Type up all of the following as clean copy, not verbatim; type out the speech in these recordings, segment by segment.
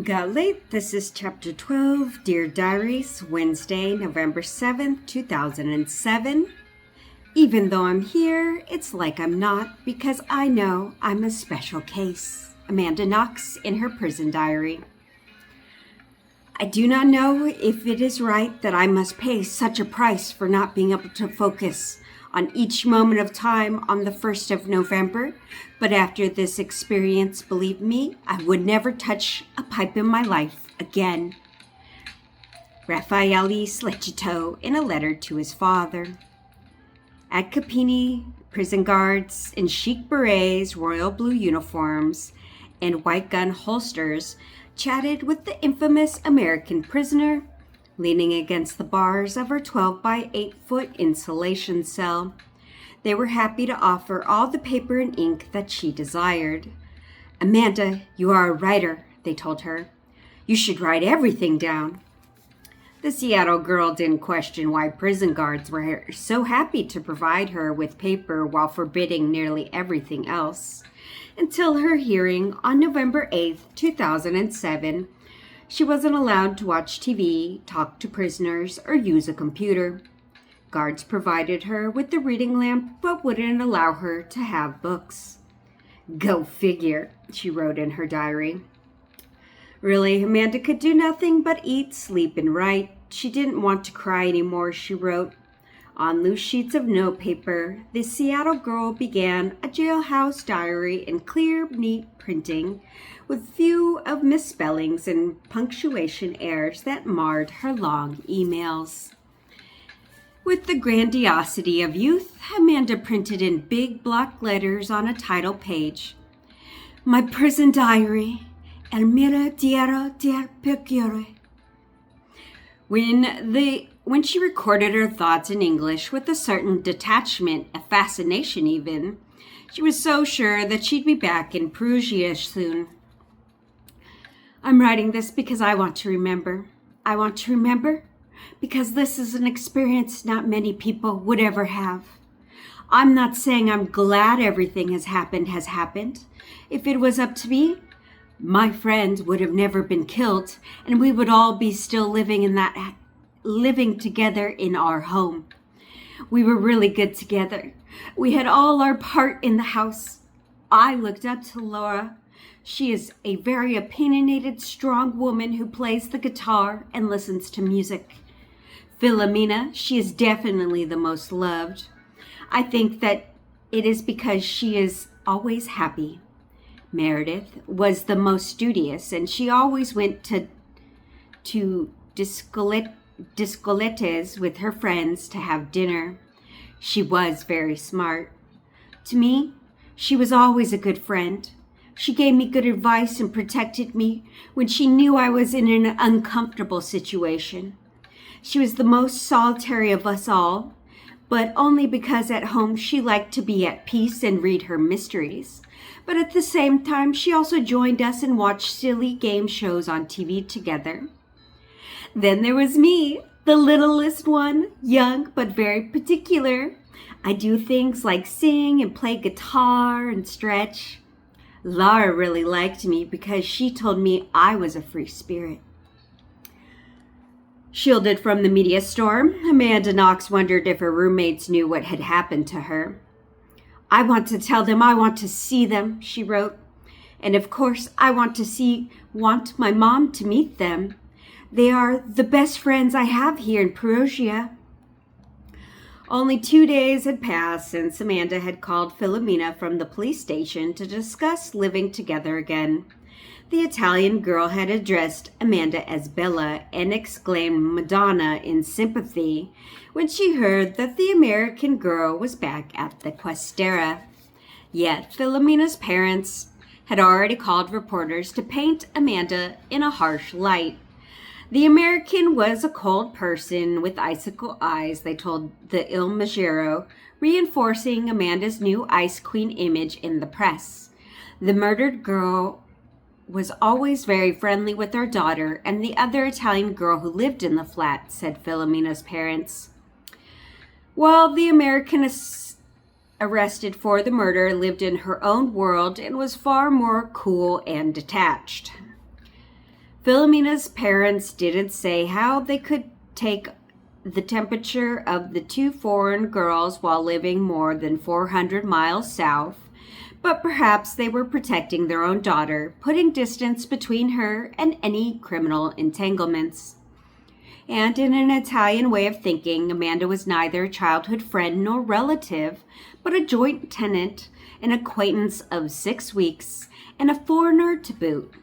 Got late. This is chapter 12, Dear Diaries, Wednesday, November 7th, 2007. Even though I'm here, it's like I'm not because I know I'm a special case. Amanda Knox in her prison diary. I do not know if it is right that I must pay such a price for not being able to focus on each moment of time on the 1st of November, but after this experience, believe me, I would never touch a pipe in my life again. Raffaele Slecito in a letter to his father. At Capini, prison guards in chic berets, royal blue uniforms, and white gun holsters chatted with the infamous American prisoner, leaning against the bars of her 12 by 8 foot insulation cell. They were happy to offer all the paper and ink that she desired. Amanda, you are a writer, they told her. You should write everything down. The Seattle girl didn't question why prison guards were so happy to provide her with paper while forbidding nearly everything else, until her hearing on November 8th, 2007, she wasn't allowed to watch TV, talk to prisoners, or use a computer. Guards provided her with the reading lamp, but wouldn't allow her to have books. Go figure, she wrote in her diary. Really, Amanda could do nothing but eat, sleep, and write. She didn't want to cry anymore, she wrote. On loose sheets of notepaper, the Seattle girl began a jailhouse diary in clear, neat printing, with few of misspellings and punctuation errors that marred her long emails. With the grandiosity of youth, Amanda printed in big block letters on a title page, My prison diary, el meredithkercher. When she recorded her thoughts in English with a certain detachment, a fascination even, she was so sure that she'd be back in Perugia soon. I'm writing this because I want to remember. I want to remember because this is an experience not many people would ever have. I'm not saying I'm glad everything has happened. If it was up to me, my friends would have never been killed, and we would all be still living together in our home. We were really good together. We had all our part in the house. I looked up to Laura. She is a very opinionated, strong woman who plays the guitar and listens to music. Philomena, she is definitely the most loved. I think that it is because she is always happy. Meredith was the most studious, and she always went to discoletes with her friends to have dinner. She was very smart. To me, she was always a good friend. She gave me good advice and protected me when she knew I was in an uncomfortable situation. She was the most solitary of us all, but only because at home she liked to be at peace and read her mysteries. But at the same time, she also joined us and watched silly game shows on TV together. Then there was me, the littlest one, young but very particular. I do things like sing and play guitar and stretch. Laura really liked me because she told me I was a free spirit. Shielded from the media storm, Amanda Knox wondered if her roommates knew what had happened to her. I want to tell them, I want to see them, she wrote. And of course, I want my mom to meet them. They are the best friends I have here in Perugia. Only 2 days had passed since Amanda had called Philomena from the police station to discuss living together again. The Italian girl had addressed Amanda as Bella and exclaimed Madonna in sympathy when she heard that the American girl was back at the Questera. Yet Philomena's parents had already called reporters to paint Amanda in a harsh light. The American was a cold person with icicle eyes, they told the Il Messaggero, reinforcing Amanda's new Ice Queen image in the press. The murdered girl was always very friendly with our daughter and the other Italian girl who lived in the flat, said Philomena's parents. While the American arrested for the murder lived in her own world and was far more cool and detached. Philomena's parents didn't say how they could take the temperature of the two foreign girls while living more than 400 miles south, but perhaps they were protecting their own daughter, putting distance between her and any criminal entanglements. And in an Italian way of thinking, Amanda was neither a childhood friend nor relative, but a joint tenant, an acquaintance of 6 weeks, and a foreigner to boot.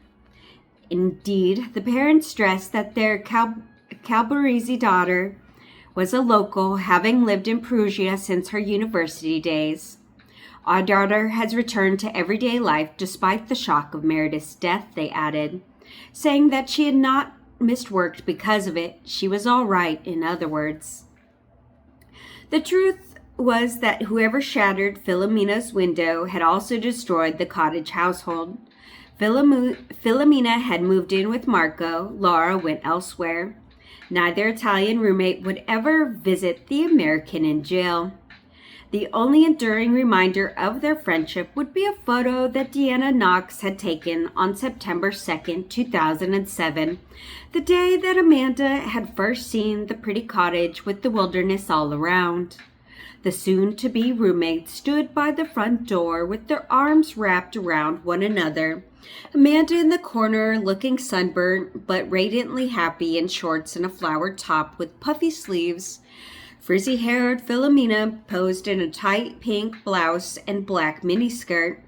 Indeed, the parents stressed that their Calabrese daughter was a local, having lived in Perugia since her university days. Our daughter has returned to everyday life despite the shock of Meredith's death, they added, saying that she had not missed work because of it. She was all right, in other words. The truth was that whoever shattered Philomena's window had also destroyed the cottage household. Philomena had moved in with Marco. Laura went elsewhere. Neither Italian roommate would ever visit the American in jail. The only enduring reminder of their friendship would be a photo that Deanna Knox had taken on September 2nd, 2007, the day that Amanda had first seen the pretty cottage with the wilderness all around. The soon-to-be roommates stood by the front door with their arms wrapped around one another, Amanda in the corner looking sunburnt but radiantly happy in shorts and a flowered top with puffy sleeves. Frizzy-haired Philomena posed in a tight pink blouse and black miniskirt,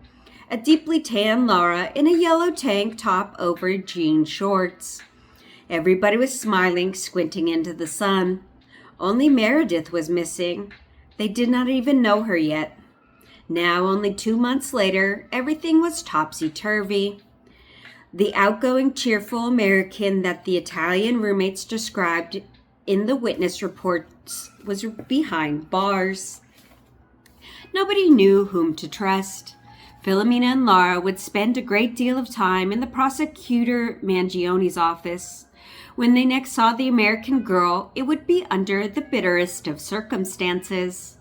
a deeply tan Laura in a yellow tank top over jean shorts. Everybody was smiling, squinting into the sun. Only Meredith was missing. They did not even know her yet. Now, only 2 months later, everything was topsy-turvy. The outgoing, cheerful American that the Italian roommates described in the witness reports was behind bars. Nobody knew whom to trust. Philomena and Laura would spend a great deal of time in the prosecutor Mangione's office. When they next saw the American girl, it would be under the bitterest of circumstances.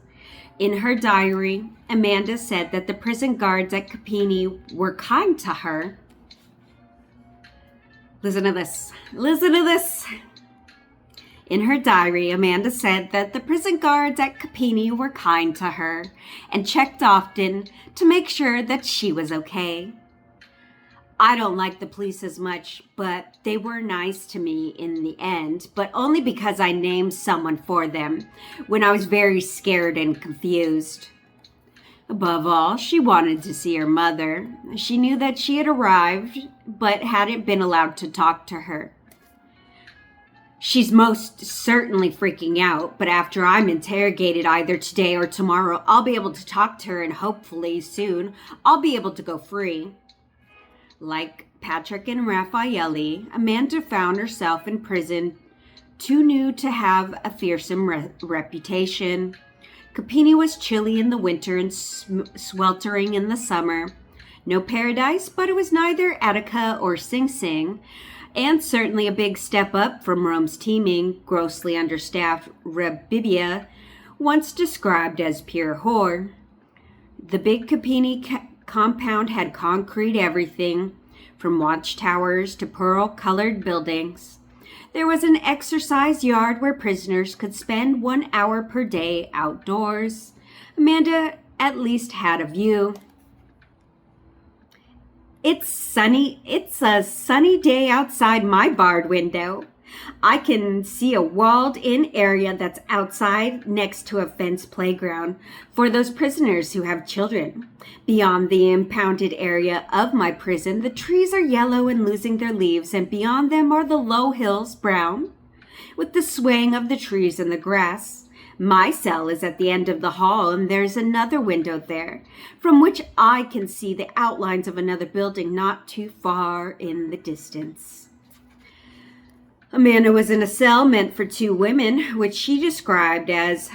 In her diary, Amanda said that the prison guards at Capini were kind to her. Listen to this. Listen to this. In her diary, Amanda said that the prison guards at Capini were kind to her and checked often to make sure that she was okay. I don't like the police as much, but they were nice to me in the end, but only because I named someone for them when I was very scared and confused. Above all, she wanted to see her mother. She knew that she had arrived, but hadn't been allowed to talk to her. She's most certainly freaking out, but after I'm interrogated either today or tomorrow, I'll be able to talk to her, and hopefully soon I'll be able to go free. Like Patrick and Raffaele, Amanda found herself in prison, too new to have a fearsome reputation. Capini was chilly in the winter and sweltering in the summer. No paradise, but it was neither Attica or Sing Sing, and certainly a big step up from Rome's teeming, grossly understaffed Rebibia, once described as pure whore. The big Capini compound had concrete everything, from watchtowers to pearl-colored buildings. There was an exercise yard where prisoners could spend 1 hour per day outdoors. Amanda at least had a view. It's sunny. It's a sunny day outside my barred window. I can see a walled-in area that's outside next to a fenced playground for those prisoners who have children. Beyond the impounded area of my prison, the trees are yellow and losing their leaves, and beyond them are the low hills, brown, with the swaying of the trees and the grass. My cell is at the end of the hall, and there's another window there, from which I can see the outlines of another building not too far in the distance. Amanda was in a cell meant for 2 women, which she described as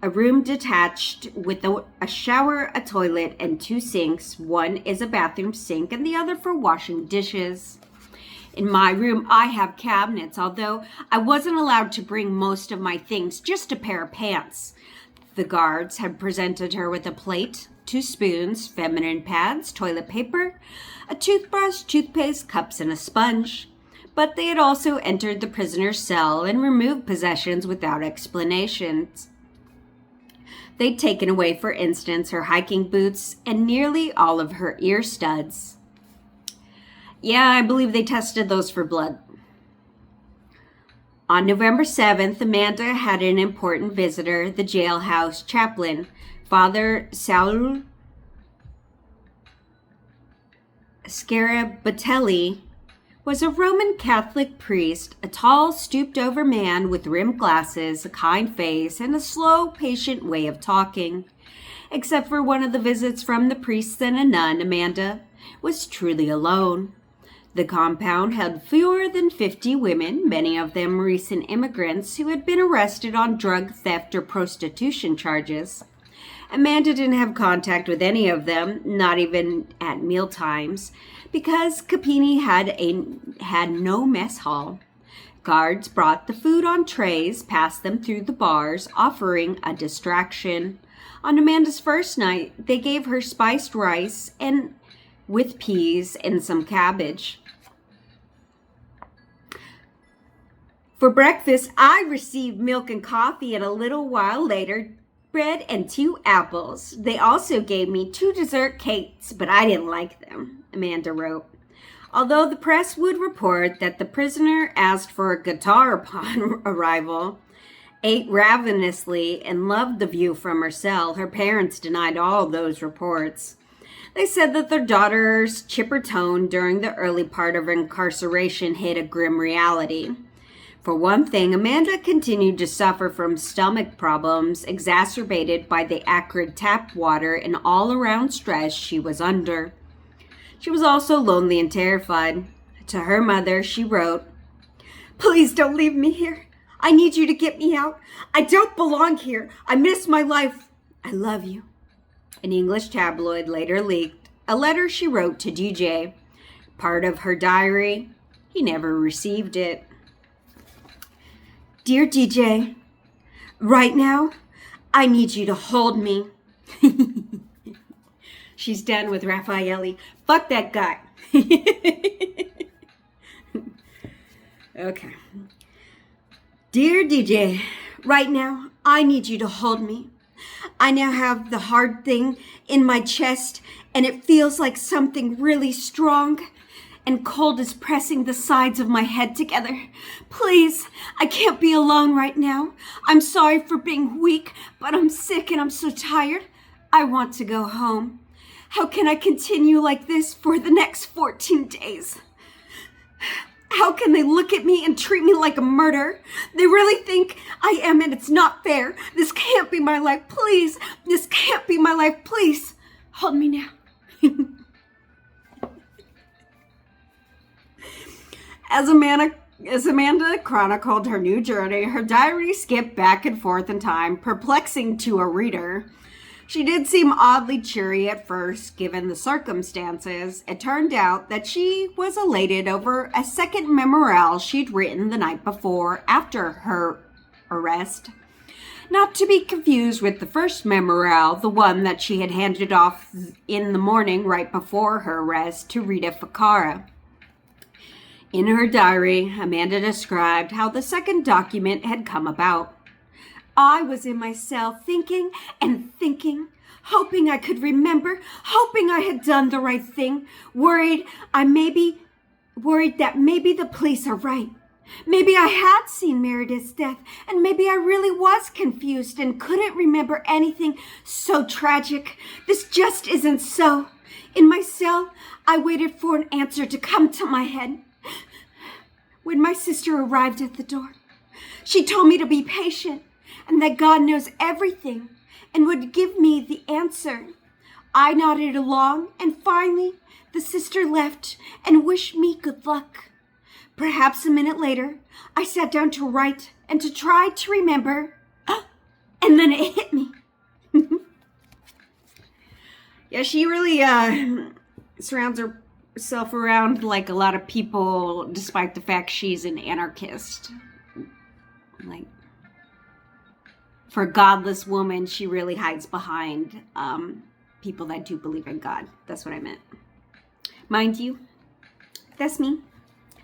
a room detached with a shower, a toilet, and 2 sinks. One is a bathroom sink and the other for washing dishes. In my room, I have cabinets, although I wasn't allowed to bring most of my things, just a pair of pants. The guards had presented her with a plate, 2 spoons, feminine pads, toilet paper, a toothbrush, toothpaste, cups, and a sponge. but they had also entered the prisoner's cell and removed possessions without explanations. They'd taken away, for instance, her hiking boots and nearly all of her ear studs. Yeah, I believe they tested those for blood. On November 7th, Amanda had an important visitor, the jailhouse chaplain, Father Saul Scarabatelli. Was a Roman Catholic priest, a tall, stooped-over man with rimmed glasses, a kind face, and a slow, patient way of talking. Except for one of the visits from the priests and a nun, Amanda was truly alone. The compound held fewer than 50 women, many of them recent immigrants who had been arrested on drug theft or prostitution charges. Amanda didn't have contact with any of them, not even at mealtimes, because Capini had no mess hall. Guards brought the food on trays, passed them through the bars, offering a distraction. On Amanda's first night, they gave her spiced rice and with peas and some cabbage. For breakfast, I received milk and coffee, and a little while later, bread and 2 apples. They also gave me 2 dessert cakes, but I didn't like them, Amanda wrote. Although the press would report that the prisoner asked for a guitar upon arrival, ate ravenously, and loved the view from her cell, her parents denied all those reports. They said that their daughter's chipper tone during the early part of her incarceration hid a grim reality. For one thing, Amanda continued to suffer from stomach problems exacerbated by the acrid tap water and all-around stress she was under. She was also lonely and terrified. To her mother, she wrote, "Please don't leave me here. I need you to get me out. I don't belong here. I miss my life. I love you." An English tabloid later leaked a letter she wrote to DJ. Part of her diary, he never received it. "Dear DJ, right now, I need you to hold me." She's done with Raffaelli. Fuck that guy. Okay. "Dear DJ, right now, I need you to hold me. I now have the hard thing in my chest, and it feels like something really strong and cold is pressing the sides of my head together. Please, I can't be alone right now. I'm sorry for being weak, but I'm sick and I'm so tired. I want to go home. How can I continue like this for the next 14 days? How can they look at me and treat me like a murderer? They really think I am, and it's not fair. This can't be my life. Please, this can't be my life. Please, hold me now." As Amanda chronicled her new journey, her diary skipped back and forth in time, perplexing to a reader. She did seem oddly cheery at first, given the circumstances. It turned out that she was elated over a second memorial she'd written the night before, after her arrest. Not to be confused with the first memorial, the one that she had handed off in the morning right before her arrest to Rita Ficara. In her diary, Amanda described how the second document had come about. "I was in my cell thinking and thinking, hoping I could remember, hoping I had done the right thing, worried that maybe the police are right. Maybe I had seen Meredith's death, and maybe I really was confused and couldn't remember anything so tragic. This just isn't so. In my cell, I waited for an answer to come to my head. When my sister arrived at the door, she told me to be patient and that God knows everything and would give me the answer. I nodded along, and finally the sister left and wished me good luck. Perhaps a minute later, I sat down to write and to try to remember, and then it hit me." Yeah, she really surrounds herself around like a lot of people, despite the fact she's an anarchist. Like, for a godless woman, she really hides behind people that do believe in God. That's what I meant. Mind you, that's me.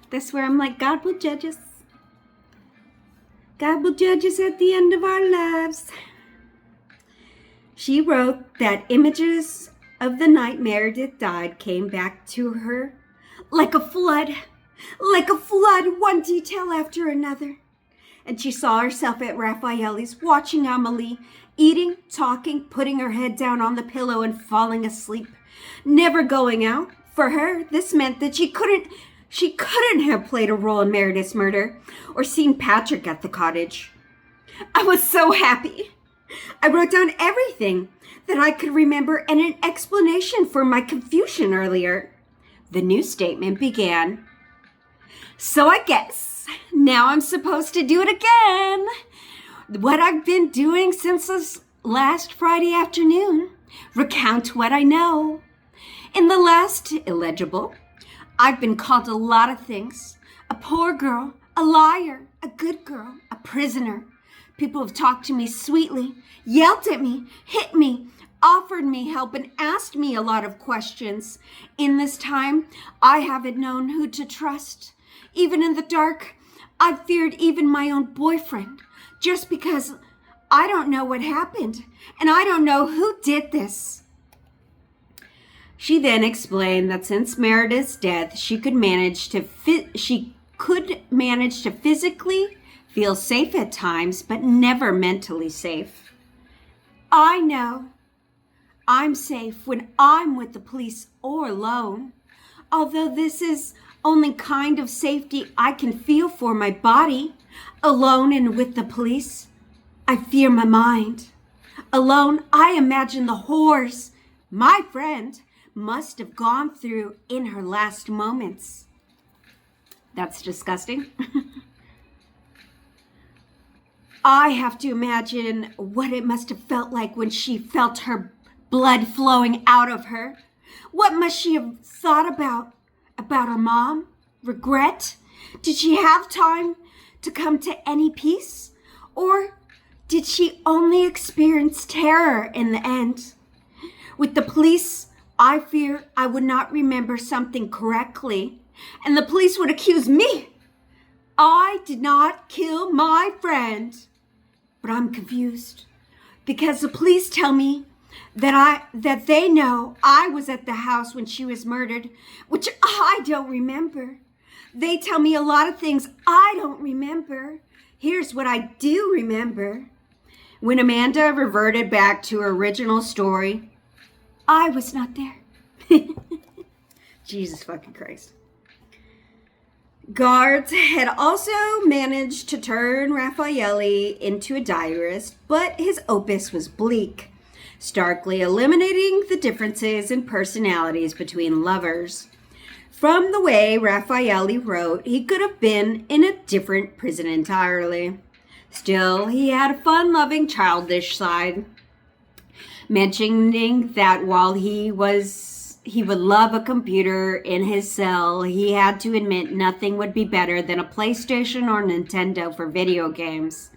That's where I'm like, God will judge us. God will judge us at the end of our lives. She wrote that images of the night Meredith died came back to her like a flood, one detail after another. And she saw herself at Raffaelli's watching Amelie, eating, talking, putting her head down on the pillow and falling asleep, never going out. For her, this meant that she couldn't have played a role in Meredith's murder or seen Patrick at the cottage. I was so happy. I wrote down everything that I could remember and an explanation for my confusion earlier. The new statement began. So I guess now I'm supposed to do it again. What I've been doing since this last Friday afternoon. Recount what I know. In the last illegible, I've been called a lot of things. A poor girl, a liar, a good girl, a prisoner. People have talked to me sweetly, yelled at me, hit me, offered me help, and asked me a lot of questions. In this time, I haven't known who to trust. Even in the dark, I've feared even my own boyfriend, just because I don't know what happened, and I don't know who did this. She then explained that since Meredith's death, she could manage to physically feel safe at times, but never mentally safe. I know I'm safe when I'm with the police or alone. Although this is only kind of safety I can feel for my body. Alone and with the police, I fear my mind. Alone, I imagine the horrors my friend must have gone through in her last moments. That's disgusting. I have to imagine what it must have felt like when she felt her blood flowing out of her. What must she have thought about her mom? Regret? Did she have time to come to any peace? Or did she only experience terror in the end? With the police, I fear I would not remember something correctly, and the police would accuse me. I did not kill my friend. But I'm confused because the police tell me that they know I was at the house when she was murdered, which I don't remember. They tell me a lot of things I don't remember. Here's what I do remember. When Amanda reverted back to her original story, I was not there. Jesus fucking Christ. Guards had also managed to turn Raffaelli into a diarist, but his opus was bleak, starkly eliminating the differences in personalities between lovers. From the way Raffaelli wrote, he could have been in a different prison entirely. Still, he had a fun-loving, childish side, mentioning that while he would love a computer in his cell, he had to admit nothing would be better than a PlayStation or Nintendo for video games.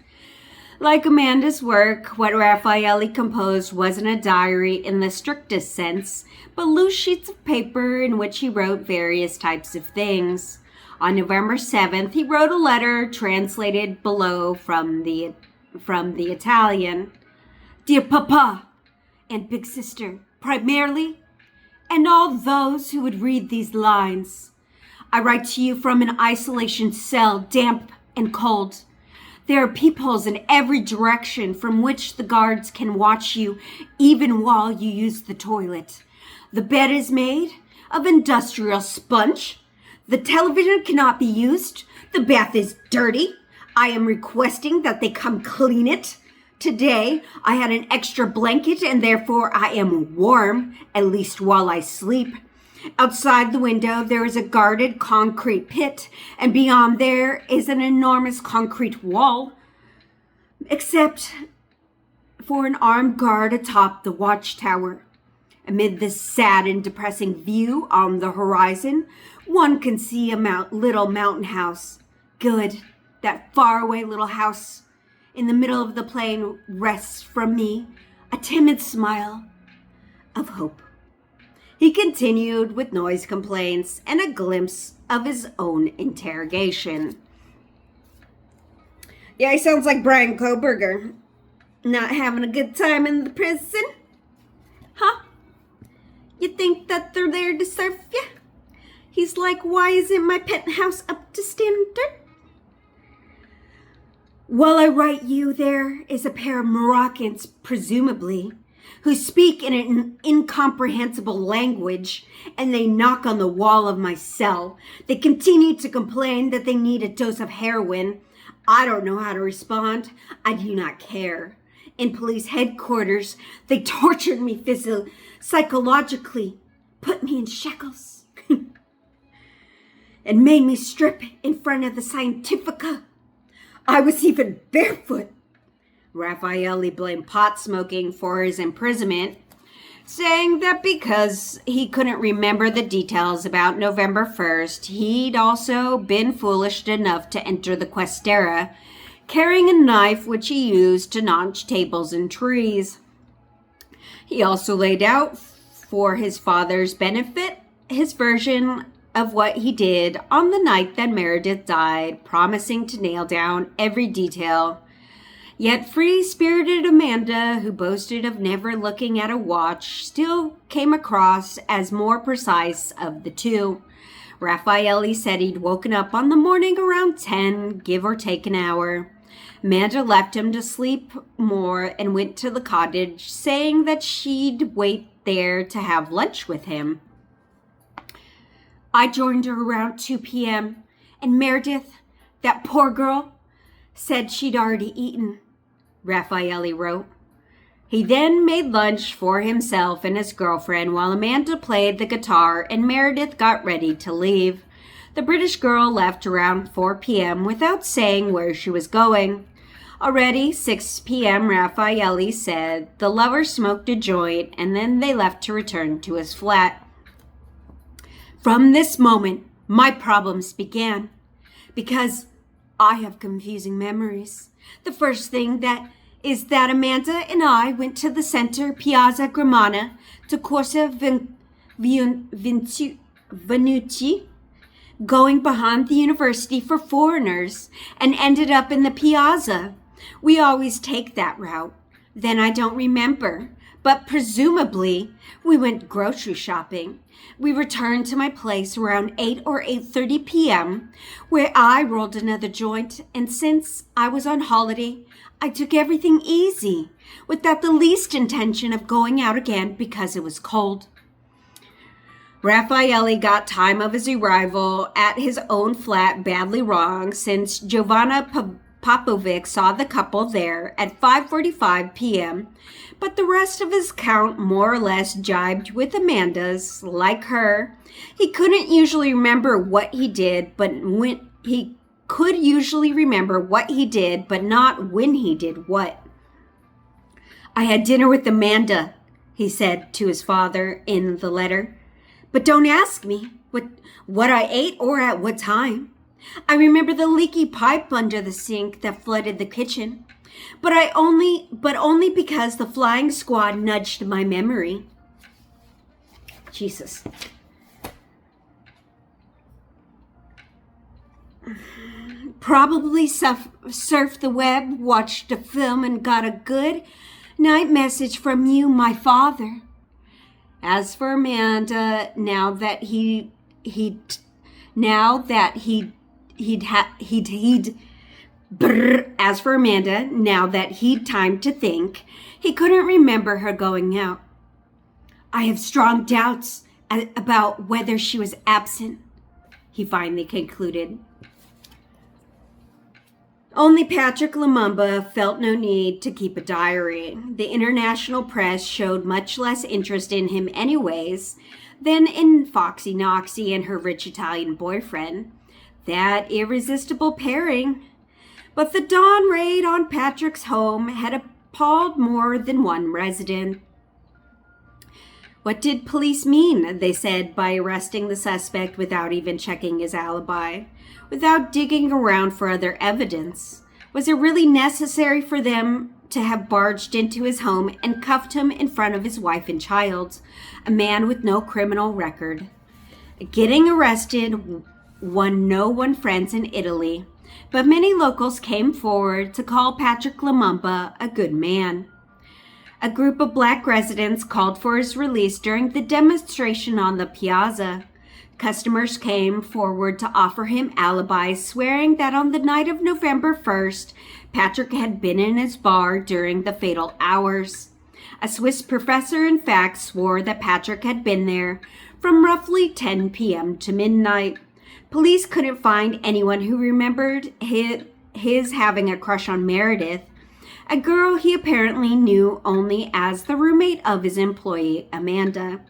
Like Amanda's work, what Raffaelli composed wasn't a diary in the strictest sense, but loose sheets of paper in which he wrote various types of things. On November 7th, he wrote a letter translated below from the Italian. Dear Papa and Big Sister, primarily, and all those who would read these lines. I write to you from an isolation cell, damp and cold. There are peepholes in every direction from which the guards can watch you even while you use the toilet. The bed is made of industrial sponge. The television cannot be used. The bath is dirty. I am requesting that they come clean it. Today, I had an extra blanket and therefore I am warm, at least while I sleep. Outside the window, there is a guarded concrete pit, and beyond there is an enormous concrete wall, except for an armed guard atop the watchtower. Amid this sad and depressing view on the horizon, one can see a little mountain house. Good, that faraway little house in the middle of the plain rests from me a timid smile of hope. He continued with noise complaints and a glimpse of his own interrogation. Yeah, he sounds like Brian Koberger. Not having a good time in the prison? Huh? You think that they're there to serve you? He's like, why isn't my penthouse up to standard? While I write you, there is a pair of Moroccans, presumably, who speak in an incomprehensible language, and they knock on the wall of my cell. They continue to complain that they need a dose of heroin. I don't know how to respond. I do not care. In police headquarters, they tortured me psychologically, put me in shackles, and made me strip in front of the Scientifica. I was even barefoot. Raffaele blamed pot smoking for his imprisonment, saying that because he couldn't remember the details about November 1st, he'd also been foolish enough to enter the Questera, carrying a knife which he used to notch tables and trees. He also laid out for his father's benefit his version of what he did on the night that Meredith died, promising to nail down every detail. Yet free-spirited Amanda, who boasted of never looking at a watch, still came across as more precise of the two. Raffaele said he'd woken up on the morning around 10, give or take an hour. Amanda left him to sleep more and went to the cottage, saying that she'd wait there to have lunch with him. I joined her around 2 p.m., and Meredith, that poor girl, said she'd already eaten, Raffaele wrote. He then made lunch for himself and his girlfriend while Amanda played the guitar and Meredith got ready to leave. The British girl left around 4 p.m. without saying where she was going. Already 6 p.m., Raffaele said the lovers smoked a joint and then they left to return to his flat. From this moment, my problems began, because I have confusing memories. The first thing is that Amanda and I went to the center Piazza Gramana to Corsa Venuti, going behind the university for foreigners, and ended up in the piazza. We always take that route. Then I don't remember, but presumably we went grocery shopping. We returned to my place around 8 or 8:30 p.m., where I rolled another joint, and since I was on holiday, I took everything easy, without the least intention of going out again because it was cold. Raffaele got time of his arrival at his own flat badly wrong, since Giovanna Popovic saw the couple there at 5:45 p.m., but the rest of his count more or less jibed with Amanda's. Like her, he couldn't usually remember what he did, but when he could usually remember what he did, but not when he did what. I had dinner with Amanda, he said to his father in the letter, but don't ask me what I ate or at what time. I remember the leaky pipe under the sink that flooded the kitchen, but only because the flying squad nudged my memory. Jesus. Probably surfed the web, watched a film, and got a good night message from you, my father. As for Amanda, now that he'd time to think, he couldn't remember her going out. I have strong doubts about whether she was absent, he finally concluded. Only Patrick Lumumba felt no need to keep a diary. The international press showed much less interest in him anyways than in Foxy Noxy and her rich Italian boyfriend. That irresistible pairing. But the dawn raid on Patrick's home had appalled more than one resident. What did police mean, they said, by arresting the suspect without even checking his alibi, without digging around for other evidence? Was it really necessary for them to have barged into his home and cuffed him in front of his wife and child, a man with no criminal record. Getting arrested won no one friends in Italy, but many locals came forward to call Patrick Lumumba a good man. A group of black residents called for his release during the demonstration on the piazza. Customers came forward to offer him alibis, swearing that on the night of November 1st, Patrick had been in his bar during the fatal hours. A Swiss professor, in fact, swore that Patrick had been there from roughly 10 p.m. to midnight. Police couldn't find anyone who remembered his having a crush on Meredith, a girl he apparently knew only as the roommate of his employee, Amanda.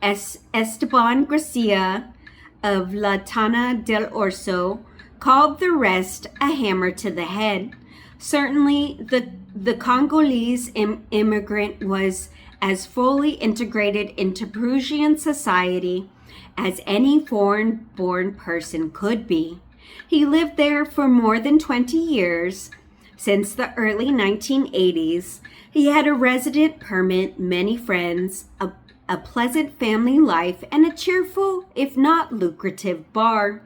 Esteban Garcia of La Tana del Orso called the rest a hammer to the head. Certainly, the Congolese immigrant was as fully integrated into Peruvian society as any foreign-born person could be. He lived there for more than 20 years. Since the early 1980s, he had a resident permit, many friends, a pleasant family life, and a cheerful, if not lucrative, bar.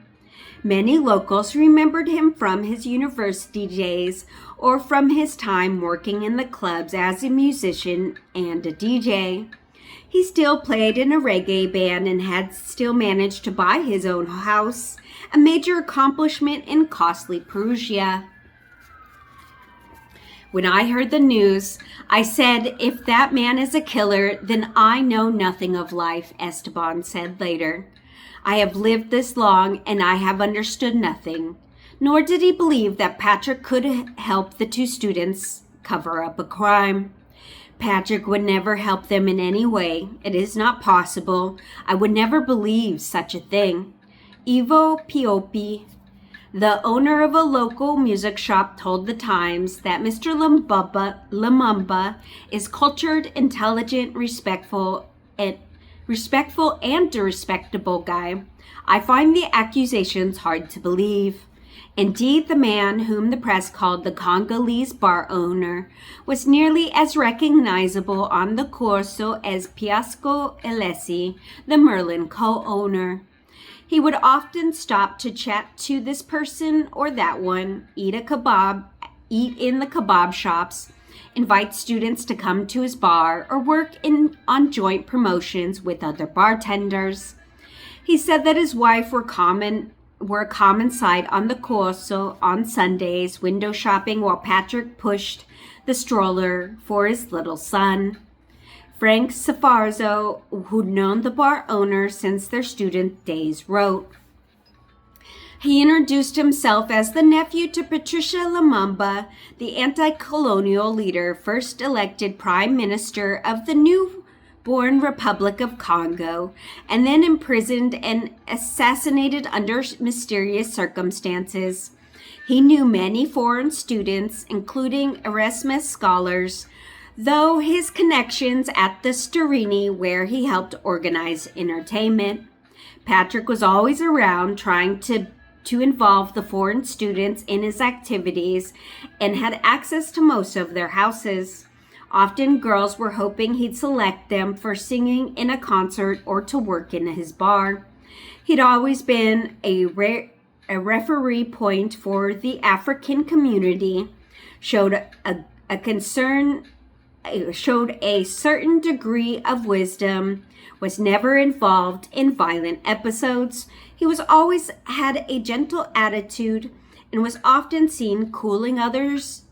Many locals remembered him from his university days or from his time working in the clubs as a musician and a DJ. He still played in a reggae band and had still managed to buy his own house, a major accomplishment in costly Perugia. When I heard the news, I said, "If that man is a killer, then I know nothing of life," Esteban said later. "I have lived this long and I have understood nothing." Nor did he believe that Patrick could help the two students cover up a crime. Patrick would never help them in any way. "It is not possible. I would never believe such a thing." Ivo Piopi, the owner of a local music shop, told the Times that Mr. Lumumba is cultured, intelligent, respectful, and a respectable guy. "I find the accusations hard to believe." Indeed, the man, whom the press called the Congolese bar owner, was nearly as recognizable on the Corso as Piasco Alessi, the Merlin co-owner. He would often stop to chat to this person or that one, eat in the kebab shops, invite students to come to his bar, or work on joint promotions with other bartenders. He said that his wife were a common sight on the Corso on Sundays, window shopping while Patrick pushed the stroller for his little son. Frank Sfarzo, who'd known the bar owner since their student days, wrote, he introduced himself as the nephew to Patricia Lumumba, the anti-colonial leader, first elected prime minister of the newborn Republic of Congo, and then imprisoned and assassinated under mysterious circumstances. He knew many foreign students, including Erasmus scholars, though his connections at the Storini, where he helped organize entertainment. Patrick was always around trying to involve the foreign students in his activities and had access to most of their houses. Often girls were hoping he'd select them for singing in a concert or to work in his bar. He'd always been a referee point for the African community, showed a certain degree of wisdom, was never involved in violent episodes. He was always had a gentle attitude and was often seen cooling others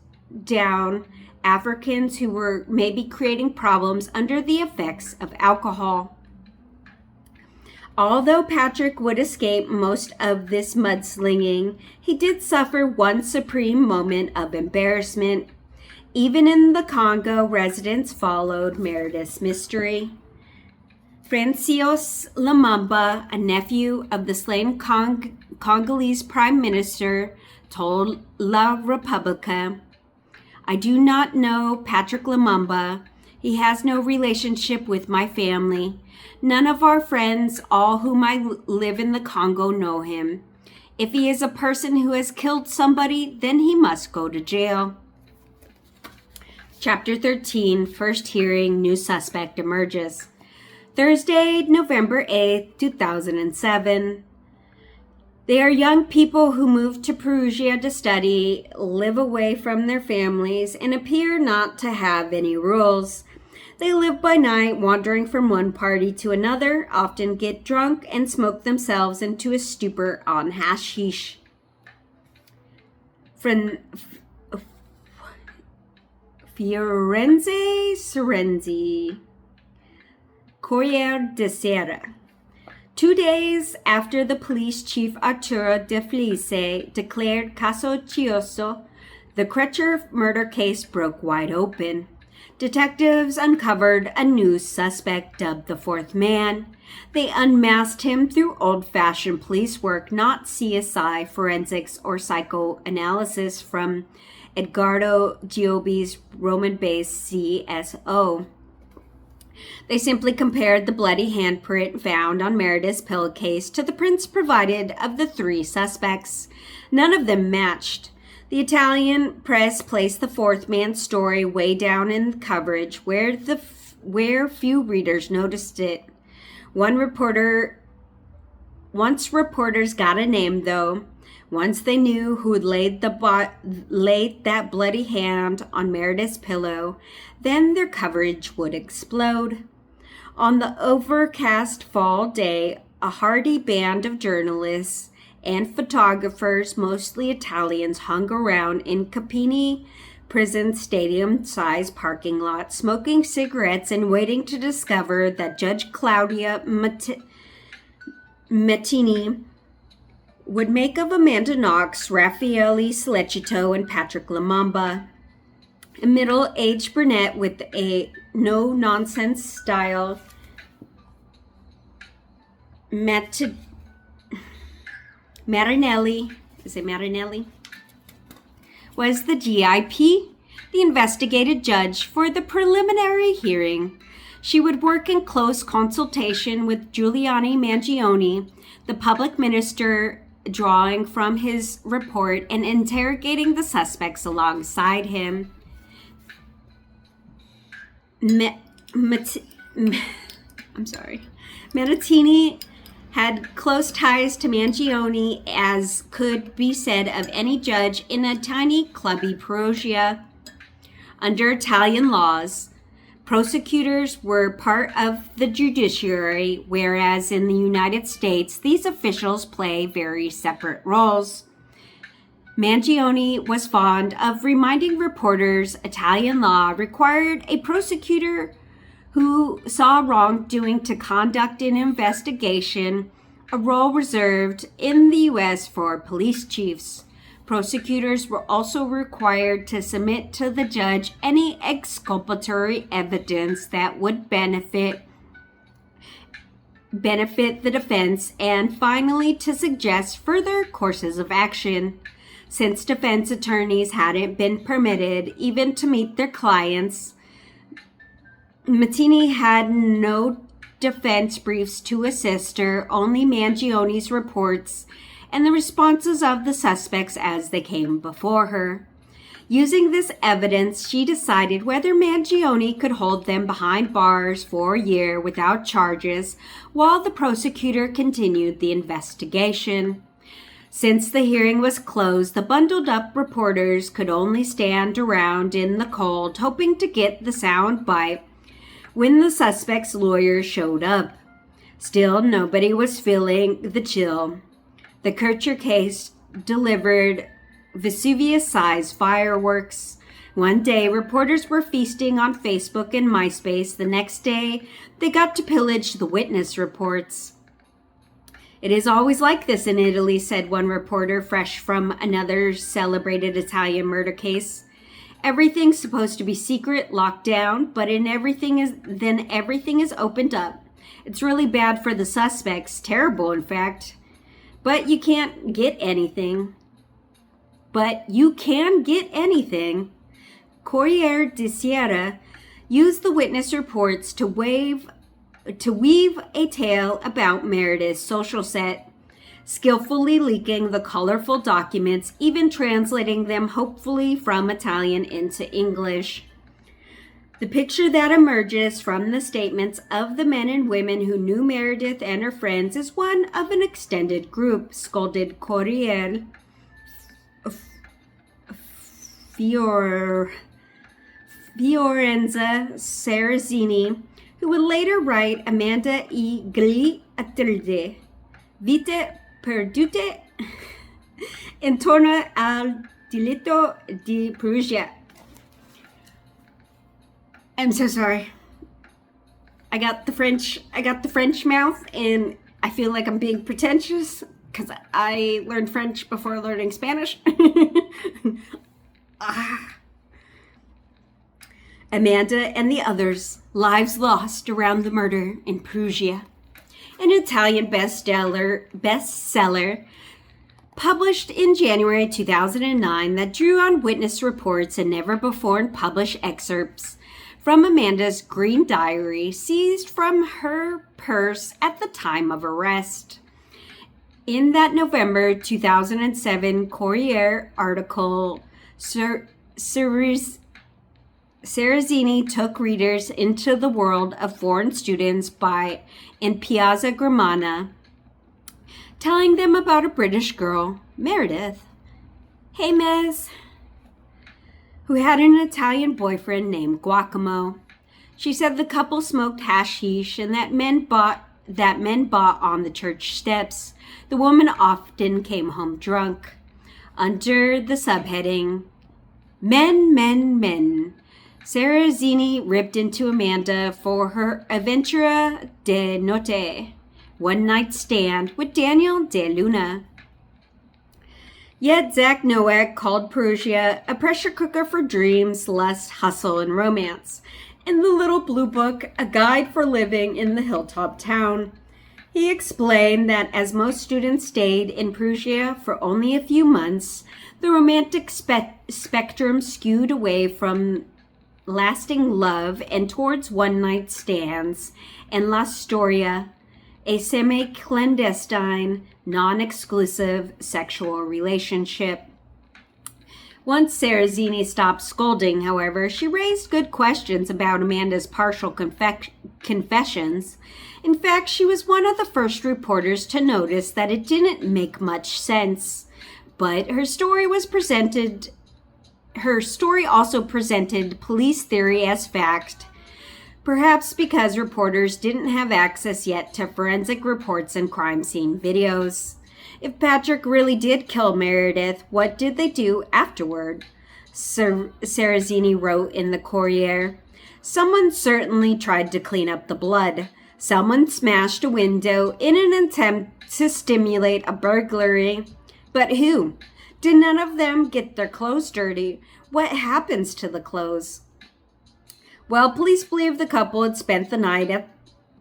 down, Africans who were maybe creating problems under the effects of alcohol. Although Patrick would escape most of this mudslinging, he did suffer one supreme moment of embarrassment. Even in the Congo, residents followed Meredith's mystery. Francois Lumumba, a nephew of the slain Congolese prime minister, told La Repubblica, "I do not know Patrick Lumumba. He has no relationship with my family. None of our friends, all whom I live in the Congo, know him. If he is a person who has killed somebody, then he must go to jail." Chapter 13, First Hearing, New Suspect Emerges. Thursday, November 8th, 2007. They are young people who moved to Perugia to study, live away from their families, and appear not to have any rules. They live by night, wandering from one party to another, often get drunk and smoke themselves into a stupor on hashish. Firenze. Corriere della Sera. 2 days after the police chief Arturo De Felice declared caso Chioso, the Kercher murder case broke wide open. Detectives uncovered a new suspect dubbed the Fourth Man. They unmasked him through old-fashioned police work, not CSI, forensics, or psychoanalysis from Edgardo Giobbi's Roman-based CSO. They simply compared the bloody handprint found on Meredith's pillowcase to the prints provided of the 3 suspects. None of them matched. The Italian press placed the Fourth Man's story way down in coverage where few readers noticed it. Once reporters got a name, though, once they knew who had laid that bloody hand on Meredith's pillow, then their coverage would explode. On the overcast fall day, a hardy band of journalists and photographers, mostly Italians, hung around in Capini prison stadium-sized parking lot, smoking cigarettes and waiting to discover that Judge Claudia Mettini would make of Amandaknox, Raffaele Sollecito, and Patrick Lamamba. A middle-aged brunette with a no-nonsense style, Marinelli, was the GIP, the investigated judge for the preliminary hearing. She would work in close consultation with Giuliani Mangione, the public minister, drawing from his report and interrogating the suspects alongside him. Mettini had close ties to Mangione, as could be said of any judge in a tiny, clubby Perugia. Under Italian laws, prosecutors were part of the judiciary, whereas in the United States, these officials play very separate roles. Mangione was fond of reminding reporters Italian law required a prosecutor who saw wrongdoing to conduct an investigation, a role reserved in the U.S. for police chiefs. Prosecutors were also required to submit to the judge any exculpatory evidence that would benefit the defense, and finally to suggest further courses of action. Since defense attorneys hadn't been permitted even to meet their clients, Mettini had no defense briefs to assist her, only Mangione's reports and the responses of the suspects as they came before her. Using this evidence, she decided whether Mangione could hold them behind bars for a year without charges while the prosecutor continued the investigation. Since the hearing was closed, the bundled-up reporters could only stand around in the cold, hoping to get the sound bite when the suspect's lawyer showed up. Still, nobody was feeling the chill. The Kercher case delivered Vesuvius-sized fireworks. One day, reporters were feasting on Facebook and MySpace. The next day, they got to pillage the witness reports. "It is always like this in Italy," said one reporter, fresh from another celebrated Italian murder case. "Everything's supposed to be secret, locked down, but everything is opened up. It's really bad for the suspects, terrible in fact. But you can't get anything. Corriere della Sera used the witness reports to weave a tale about Meredith's social set, skillfully leaking the colorful documents, even translating them hopefully from Italian into English. The picture that emerges from the statements of the men and women who knew Meredith and her friends is one of an extended group, scolded Corriere Fiorenza Sarazzini, who would later write Amanda e gli Attilde, Vite perdute intorno al delitto di Perugia. I'm so sorry. I got the French mouth, and I feel like I'm being pretentious because I learned French before learning Spanish. Amanda and the others, lives lost around the murder in Perugia. An Italian bestseller published in January 2009 that drew on witness reports and never before published excerpts from Amanda's green diary seized from her purse at the time of arrest. In that November 2007 Corriere article, Sarazzini took readers into the world of foreign students in Piazza Gramana, telling them about a British girl, Meredith. Hey, Mez. Who had an Italian boyfriend named Giacomo. She said the couple smoked hashish and that men bought on the church steps. The woman often came home drunk. Under the subheading, Men, Men, Men, Sarazzini ripped into Amanda for her avventura de notte, one-night stand with Daniel De Luna. Yet Zach Nowak called Perugia a pressure cooker for dreams, lust, hustle, and romance. In the Little Blue Book, a guide for living in the hilltop town, he explained that as most students stayed in Perugia for only a few months, the romantic spectrum skewed away from lasting love and towards one-night stands and La Storia, a semi-clandestine, non-exclusive sexual relationship. Once Sarazzini stopped scolding, however, she raised good questions about Amanda's partial confessions. In fact, she was one of the first reporters to notice that it didn't make much sense. But her story also presented police theory as fact, perhaps because reporters didn't have access yet to forensic reports and crime scene videos. If Patrick really did kill Meredith, what did they do afterward? Sarazzini wrote in the Corriere. Someone certainly tried to clean up the blood. Someone smashed a window in an attempt to stimulate a burglary. But who? Did none of them get their clothes dirty? What happens to the clothes? Well, police believe the couple had spent the night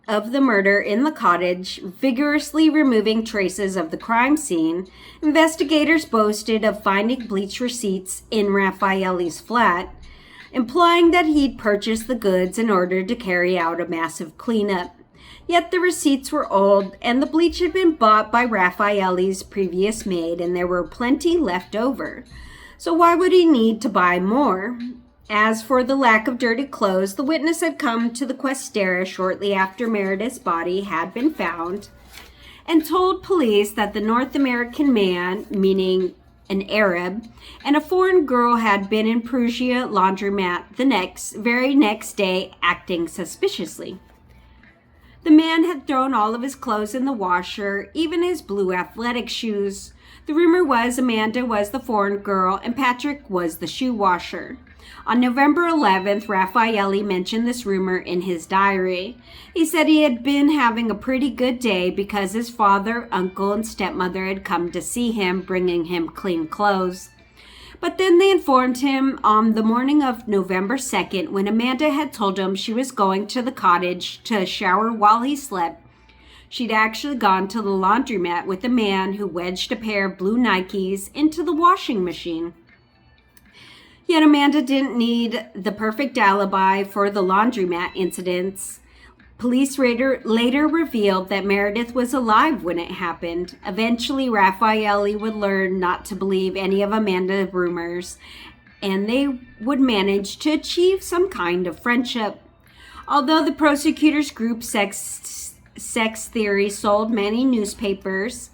of the murder in the cottage, vigorously removing traces of the crime scene. Investigators boasted of finding bleach receipts in Raffaelli's flat, implying that he'd purchased the goods in order to carry out a massive cleanup. Yet the receipts were old, and the bleach had been bought by Raffaelli's previous maid, and there were plenty left over. So why would he need to buy more? As for the lack of dirty clothes, the witness had come to the Questera shortly after Meredith's body had been found and told police that the North American man, meaning an Arab, and a foreign girl had been in Perugia laundromat the very next day acting suspiciously. The man had thrown all of his clothes in the washer, even his blue athletic shoes. The rumor was Amanda was the foreign girl and Patrick was the shoe washer. On November 11th, Raffaelli mentioned this rumor in his diary. He said he had been having a pretty good day because his father, uncle, and stepmother had come to see him, bringing him clean clothes. But then they informed him on the morning of November 2nd, when Amanda had told him she was going to the cottage to shower while he slept, she'd actually gone to the laundromat with a man who wedged a pair of blue Nikes into the washing machine. Yet Amanda didn't need the perfect alibi for the laundromat incidents. Police later revealed that Meredith was alive when it happened. Eventually, Raffaelli would learn not to believe any of Amanda's rumors and they would manage to achieve some kind of friendship. Although the prosecutors' group sex theory sold many newspapers,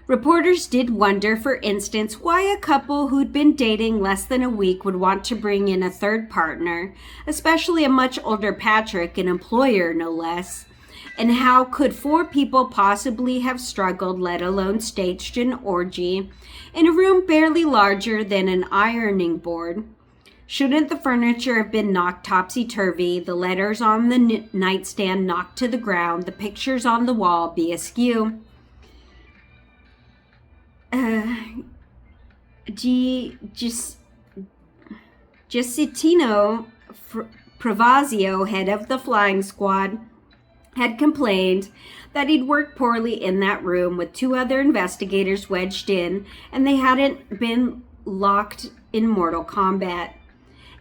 reporters did wonder, for instance, why a couple who'd been dating less than a week would want to bring in a third partner, especially a much older Patrick, an employer no less. And how could 4 people possibly have struggled, let alone staged an orgy, in a room barely larger than an ironing board? Shouldn't the furniture have been knocked topsy-turvy, the letters on the nightstand knocked to the ground, the pictures on the wall be askew? Giacintino Pravazio, head of the flying squad, had complained that he'd worked poorly in that room with 2 other investigators wedged in, and they hadn't been locked in mortal combat.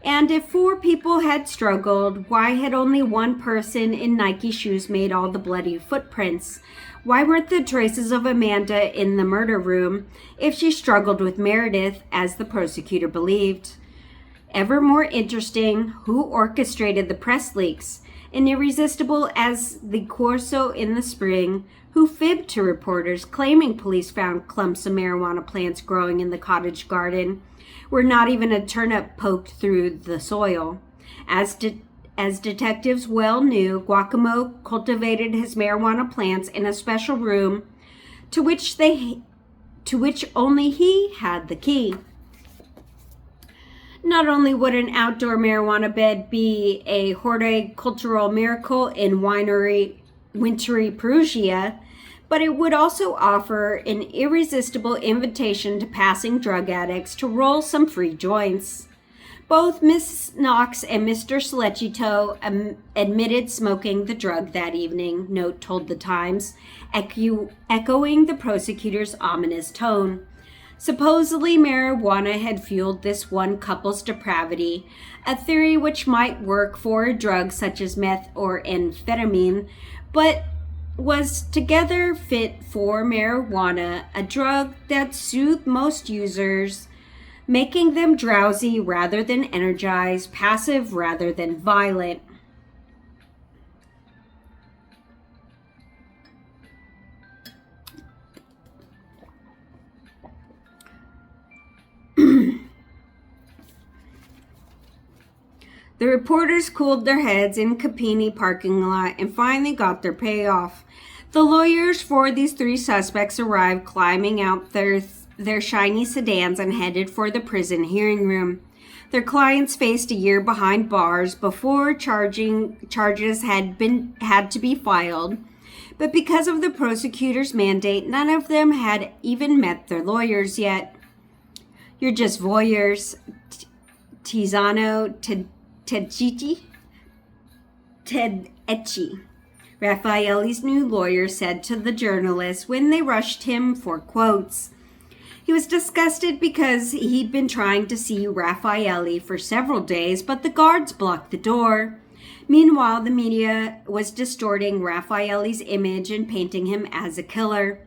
And if 4 people had struggled, why had only 1 person in Nike shoes made all the bloody footprints? Why weren't the traces of Amanda in the murder room if she struggled with Meredith, as the prosecutor believed? Ever more interesting, who orchestrated the press leaks? And irresistible as the Corso in the spring, who fibbed to reporters claiming police found clumps of marijuana plants growing in the cottage garden, where not even a turnip poked through the soil. As detectives well knew, Guacamo cultivated his marijuana plants in a special room to which only he had the key. Not only would an outdoor marijuana bed be a horticultural miracle in wintry Perugia, but it would also offer an irresistible invitation to passing drug addicts to roll some free joints. Both Miss Knox and Mr. Sollecito admitted smoking the drug that evening, note told the Times, echoing the prosecutor's ominous tone. Supposedly, marijuana had fueled this one couple's depravity, a theory which might work for a drug such as meth or amphetamine, but was together fit for marijuana, a drug that soothed most users, making them drowsy rather than energized, passive rather than violent. The reporters cooled their heads in Capini parking lot and finally got their payoff. The lawyers for these 3 suspects arrived, climbing out their shiny sedans and headed for the prison hearing room. Their clients faced a year behind bars before charges had to be filed, but because of the prosecutor's mandate, none of them had even met their lawyers yet. "You're just voyeurs," Tiziano Tedeschi, Raffaelli's new lawyer, said to the journalists when they rushed him for quotes. He was disgusted because he'd been trying to see Raffaelli for several days, but the guards blocked the door. Meanwhile, the media was distorting Raffaelli's image and painting him as a killer.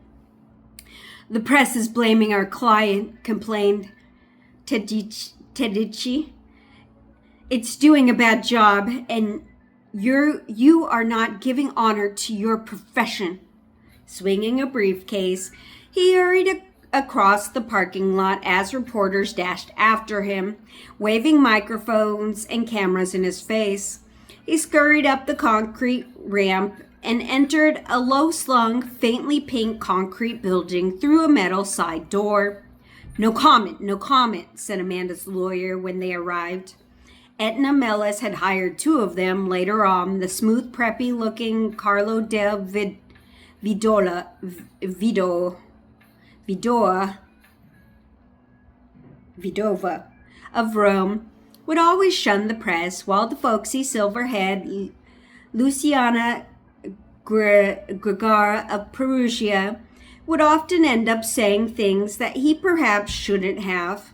"The press is blaming our client," complained Tedeschi. "It's doing a bad job, and you are not giving honor to your profession." Swinging a briefcase, he hurried across the parking lot as reporters dashed after him, waving microphones and cameras in his face. He scurried up the concrete ramp and entered a low-slung, faintly pink concrete building through a metal side door. No comment," said Amanda's lawyer when they arrived. Etna Mellis had hired 2 of them later on, the smooth, preppy-looking Carlo del Vidova of Rome, would always shun the press, while the folksy silver-haired Luciana Gregara of Perugia would often end up saying things that he perhaps shouldn't have.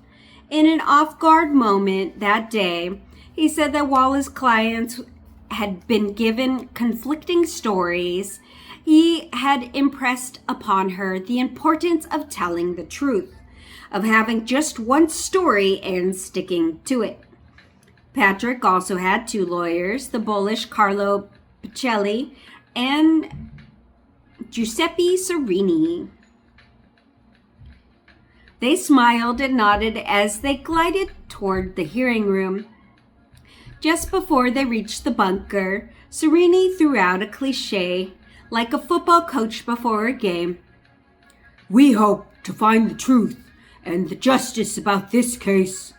In an off-guard moment that day, he said that while his clients had been given conflicting stories, he had impressed upon her the importance of telling the truth. of having just one story and sticking to it. Patrick also had two lawyers, the bullish Carlo Picelli and Giuseppe Serini. They smiled and nodded as they glided toward the hearing room. Just before they reached the bunker, Serini threw out a cliche, like a football coach before a game. "We hope to find the truth and the justice about this case."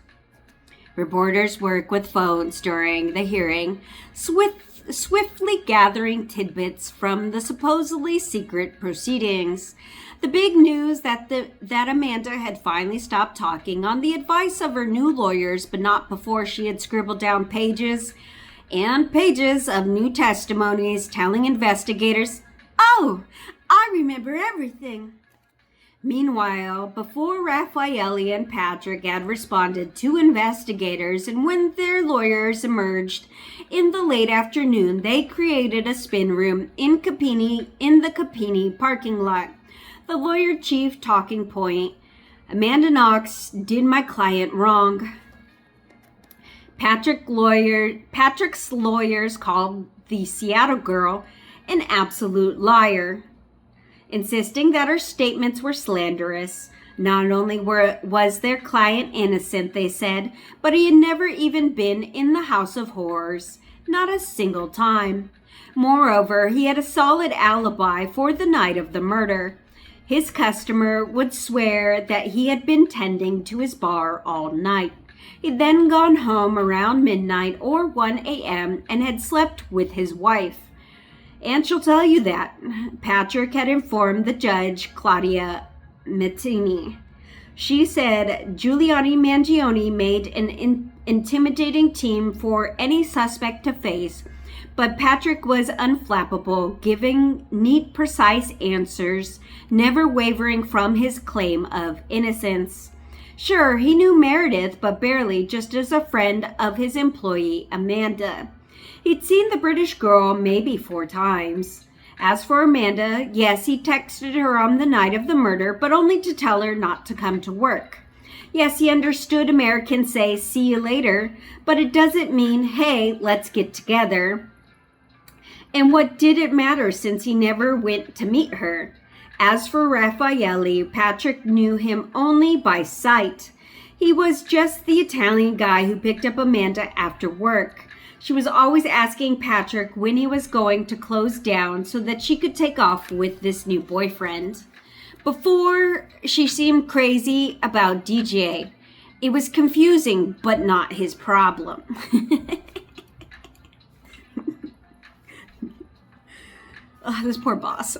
Reporters work with phones during the hearing, swiftly gathering tidbits from the supposedly secret proceedings. The big news that Amanda had finally stopped talking on the advice of her new lawyers, but not before she had scribbled down pages and pages of new testimonies telling investigators, "Oh, I remember everything." Meanwhile, before Raffaele and Patrick had responded to investigators, and when their lawyers emerged in the late afternoon, they created a spin room in the Capini parking lot. The lawyer chief talking point: "Amandaknox did my client wrong." Patrick's lawyers called the Seattle girl an absolute liar, insisting that her statements were slanderous. Not only was their client innocent, they said, but he had never even been in the House of Horrors, not a single time. Moreover, he had a solid alibi for the night of the murder. His customer would swear that he had been tending to his bar all night. He'd then gone home around midnight or 1 a.m. and had slept with his wife. And she'll tell you that Patrick had informed the judge, Claudia Mettini. She said Giuliani Mangione made an intimidating team for any suspect to face, but Patrick was unflappable, giving neat, precise answers, never wavering from his claim of innocence. Sure, he knew Meredith, but barely, just as a friend of his employee, Amanda. He'd seen the British girl maybe 4 times. As for Amanda, yes, he texted her on the night of the murder, but only to tell her not to come to work. Yes, he understood Americans say, "see you later," but it doesn't mean, "hey, let's get together." And what did it matter since he never went to meet her? As for Raffaele, Patrick knew him only by sight. He was just the Italian guy who picked up Amanda after work. She was always asking Patrick when he was going to close down so that she could take off with this new boyfriend. Before, she seemed crazy about DJ. It was confusing, but not his problem. Oh, this poor boss.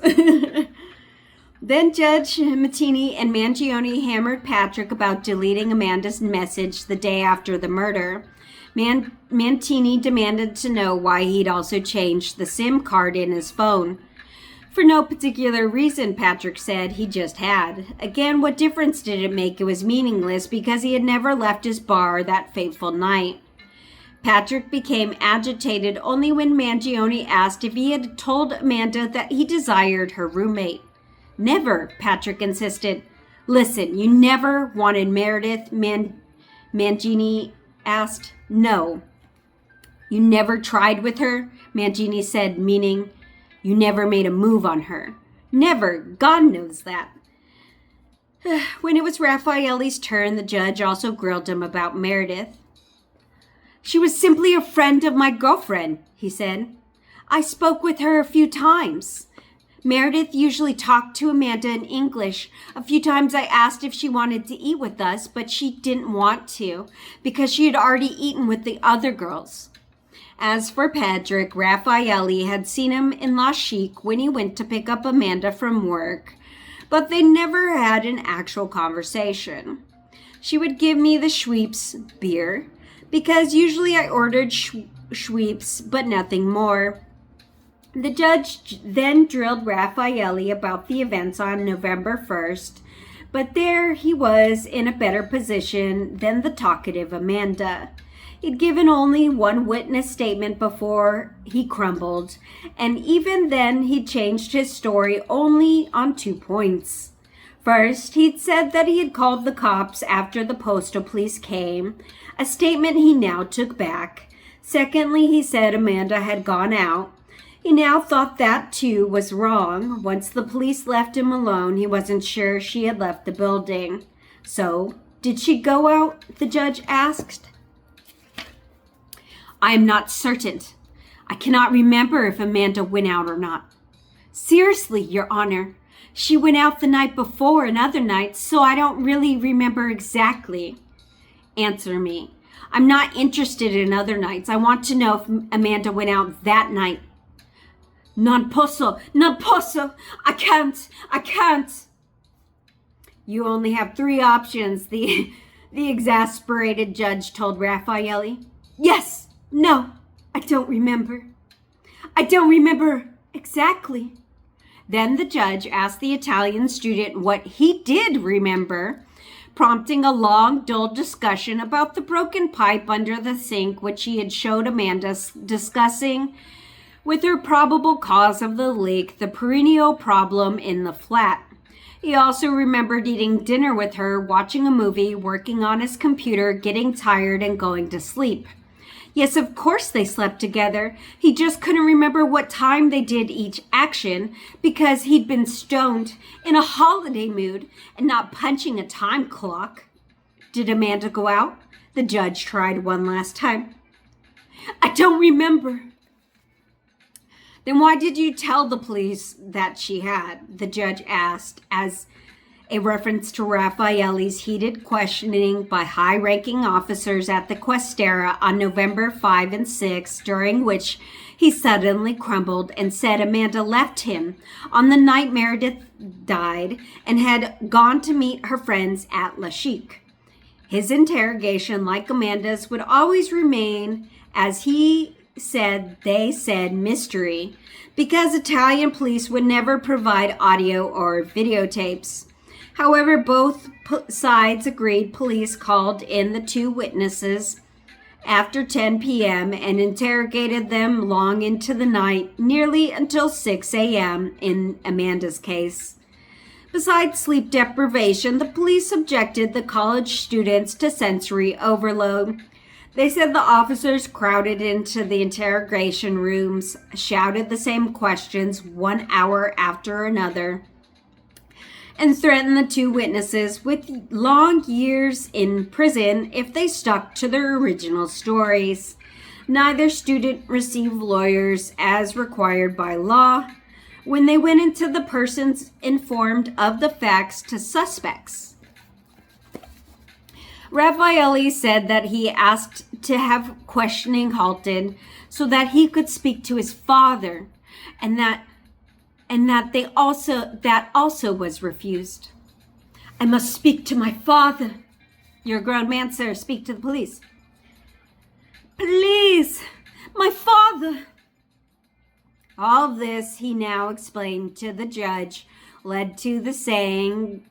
Then Judge Mettini and Mangione hammered Patrick about deleting Amanda's message the day after the murder. Mettini demanded to know why he'd also changed the SIM card in his phone. For no particular reason, Patrick said, he just had. Again, what difference did it make? It was meaningless because he had never left his bar that fateful night. Patrick became agitated only when Mangione asked if he had told Amanda that he desired her roommate. Never, Patrick insisted. Listen, you never wanted Meredith, Mangione asked. No. You never tried with her? Mangione said, meaning you never made a move on her. Never. God knows that. When it was Raffaele's turn, the judge also grilled him about Meredith. She was simply a friend of my girlfriend, he said. I spoke with her a few times. Meredith usually talked to Amanda in English. A few times I asked if she wanted to eat with us, but she didn't want to because she had already eaten with the other girls. As for Patrick, Raffaele had seen him in La Chic when he went to pick up Amanda from work, but they never had an actual conversation. She would give me the Schweppes beer because usually I ordered Schweppes, but nothing more. The judge then drilled Raffaele about the events on November 1st, but there he was in a better position than the talkative Amanda. He'd given only one witness statement before he crumbled, and even then he changed his story only on 2 points. First, he'd said that he had called the cops after the postal police came, a statement he now took back. Secondly, he said Amanda had gone out. He now thought that, too, was wrong. Once the police left him alone, he wasn't sure she had left the building. So, did she go out? The judge asked. I am not certain. I cannot remember if Amanda went out or not. Seriously, Your Honor. She went out the night before and other nights, so I don't really remember exactly. Answer me. I'm not interested in other nights. I want to know if Amanda went out that night. Non posso. I can't. You only have 3 options, the exasperated judge told Raffaelli. Yes, no, I don't remember. I don't remember exactly. Then the judge asked the Italian student what he did remember, prompting a long, dull discussion about the broken pipe under the sink, which he had showed Amanda, discussing with her probable cause of the leak, the perennial problem in the flat. He also remembered eating dinner with her, watching a movie, working on his computer, getting tired, and going to sleep. Yes, of course they slept together. He just couldn't remember what time they did each action because he'd been stoned, in a holiday mood, and not punching a time clock. Did Amanda go out? The judge tried one last time. I don't remember. Then why did you tell the police that she had? The judge asked, as a reference to Raffaelli's heated questioning by high-ranking officers at the Questera on November 5 and 6, during which he suddenly crumbled and said Amanda left him on the night Meredith died and had gone to meet her friends at La Chic. His interrogation, like Amanda's, would always remain, as they said, mystery, because Italian police would never provide audio or videotapes. However, both sides agreed police called in the 2 witnesses after 10 p.m. and interrogated them long into the night, nearly until 6 a.m. in Amanda's case. Besides sleep deprivation, the police subjected the college students to sensory overload. They said the officers crowded into the interrogation rooms, shouted the same questions 1 hour after another, and threatened the 2 witnesses with long years in prison if they stuck to their original stories. Neither student received lawyers as required by law when they went into the persons informed of the facts to suspects. Raffaelli said that he asked to have questioning halted so that he could speak to his father, and that also was refused. I must speak to my father. You're a grown man, sir. Speak to the police. Please, my father. All of this, he now explained to the judge, led to his saying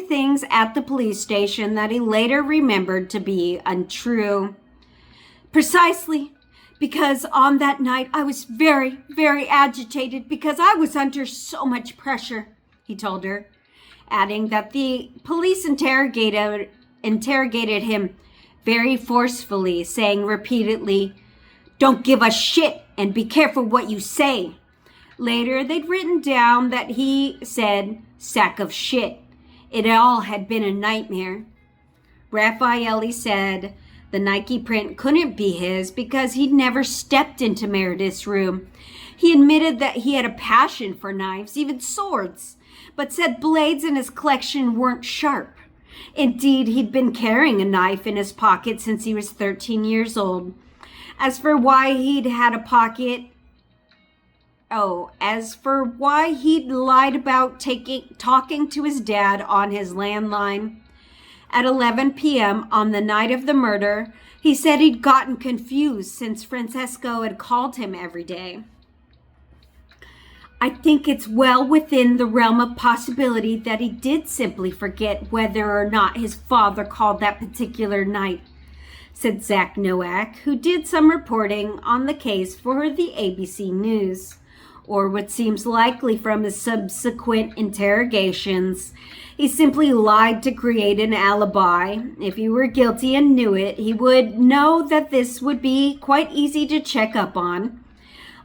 things at the police station that he later remembered to be untrue. Precisely because on that night I was very, very agitated because I was under so much pressure, he told her, adding that the police interrogated him very forcefully, saying repeatedly, "Don't give a shit and be careful what you say." Later, they'd written down that he said, "sack of shit." It all had been a nightmare. Raffaelli said the Nike print couldn't be his because he'd never stepped into Meredith's room. He admitted that he had a passion for knives, even swords, but said blades in his collection weren't sharp. Indeed, he'd been carrying a knife in his pocket since he was 13 years old. As for why he'd lied about talking to his dad on his landline at 11 p.m. on the night of the murder, he said he'd gotten confused since Francesco had called him every day. I think it's well within the realm of possibility that he did simply forget whether or not his father called that particular night, said Zach Nowak, who did some reporting on the case for the ABC News. or what seems likely from his subsequent interrogations. He simply lied to create an alibi. If he were guilty and knew it, he would know that this would be quite easy to check up on.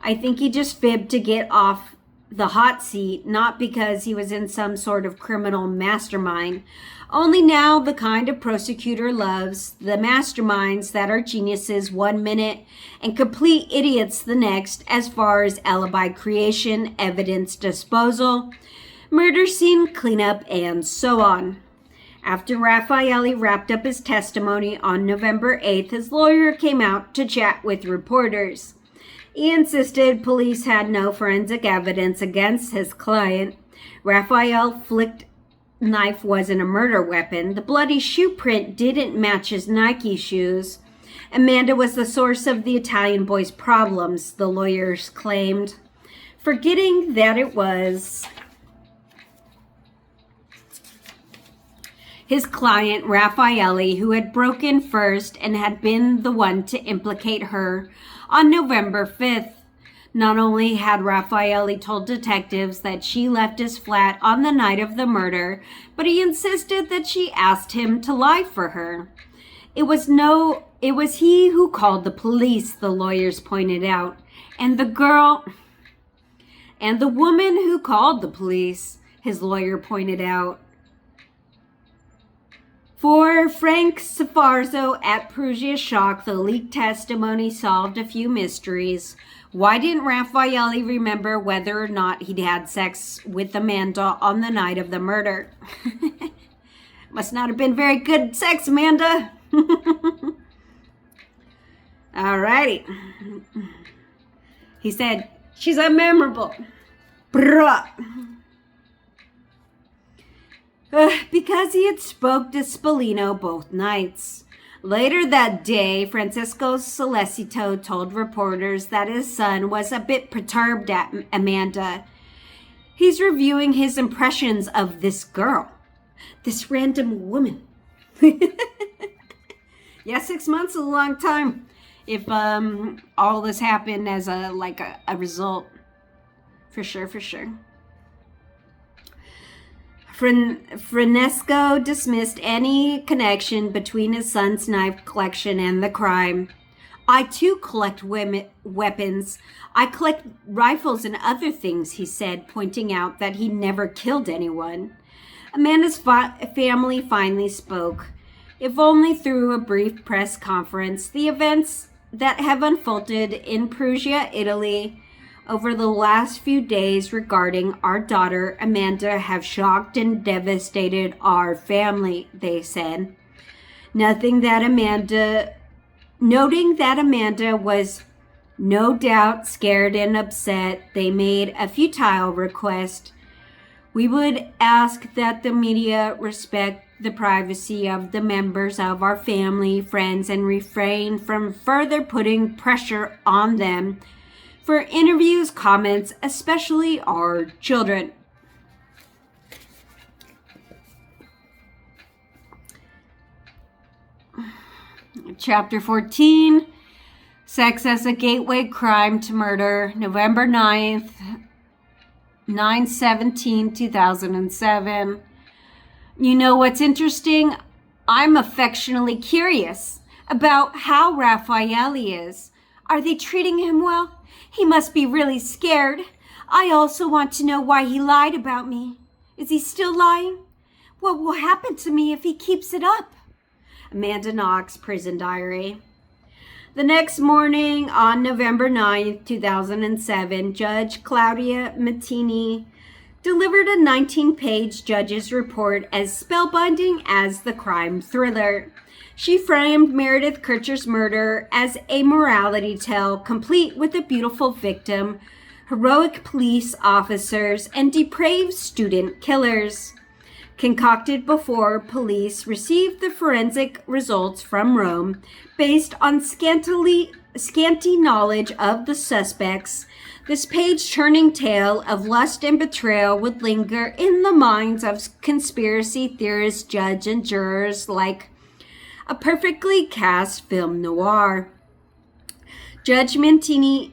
I think he just fibbed to get off the hot seat, not because he was in some sort of criminal mastermind. Only now the kind of prosecutor loves, the masterminds that are geniuses one minute and complete idiots the next as far as alibi creation, evidence disposal, murder scene cleanup, and so on. After Raffaelli wrapped up his testimony on November 8th, his lawyer came out to chat with reporters. He insisted police had no forensic evidence against his client. Raphael flicked knife wasn't a murder weapon. The bloody shoe print didn't match his Nike shoes. Amanda was the source of the Italian boy's problems, the lawyers claimed, forgetting that it was his client, Raffaelli, who had broken first and had been the one to implicate her on November 5th. Not only had Raffaelli told detectives that she left his flat on the night of the murder, but he insisted that she asked him to lie for her. It was he who called the police, the lawyers pointed out, and the woman who called the police, his lawyer pointed out. For Frank Sforza at Perugia Shock, the leaked testimony solved a few mysteries. Why didn't Raffaelli remember whether or not he'd had sex with Amanda on the night of the murder? Must not have been very good sex, Amanda. Alrighty. He said, she's unmemorable. Bruh. Because he had spoke to Spallino both nights. Later that day, Francisco Solecito told reporters that his son was a bit perturbed at Amanda. He's reviewing his impressions of this girl, this random woman. Yeah, 6 months is a long time if all this happened as a result. For sure. Francesco dismissed any connection between his son's knife collection and the crime. I too collect weapons. I collect rifles and other things, he said, pointing out that he never killed anyone. Amanda's family finally spoke, if only through a brief press conference. The events that have unfolded in Perugia, Italy, over the last few days regarding our daughter Amanda have shocked and devastated our family, they said. Noting that Amanda was no doubt scared and upset, they made a futile request. We would ask that the media respect the privacy of the members of our family, friends, and refrain from further putting pressure on them for interviews, comments, especially our children. Chapter 14, Sex as a Gateway Crime to Murder, November 9th, 9/17/2007. You know what's interesting? I'm affectionately curious about how Raffaelli is. Are they treating him well? He must be really scared. I also want to know why he lied about me. Is he still lying? What will happen to me if he keeps it up? Amanda Knox, Prison Diary. The next morning, on November 9th, 2007, Judge Claudia Mattini delivered a 19-page judge's report as spellbinding as the crime thriller. She framed Meredith Kercher's murder as a morality tale, complete with a beautiful victim, heroic police officers, and depraved student killers. Concocted before police received the forensic results from Rome based on scanty knowledge of the suspects, this page-turning tale of lust and betrayal would linger in the minds of conspiracy theorists, judges, and jurors like a perfectly cast film noir. Judge Mattini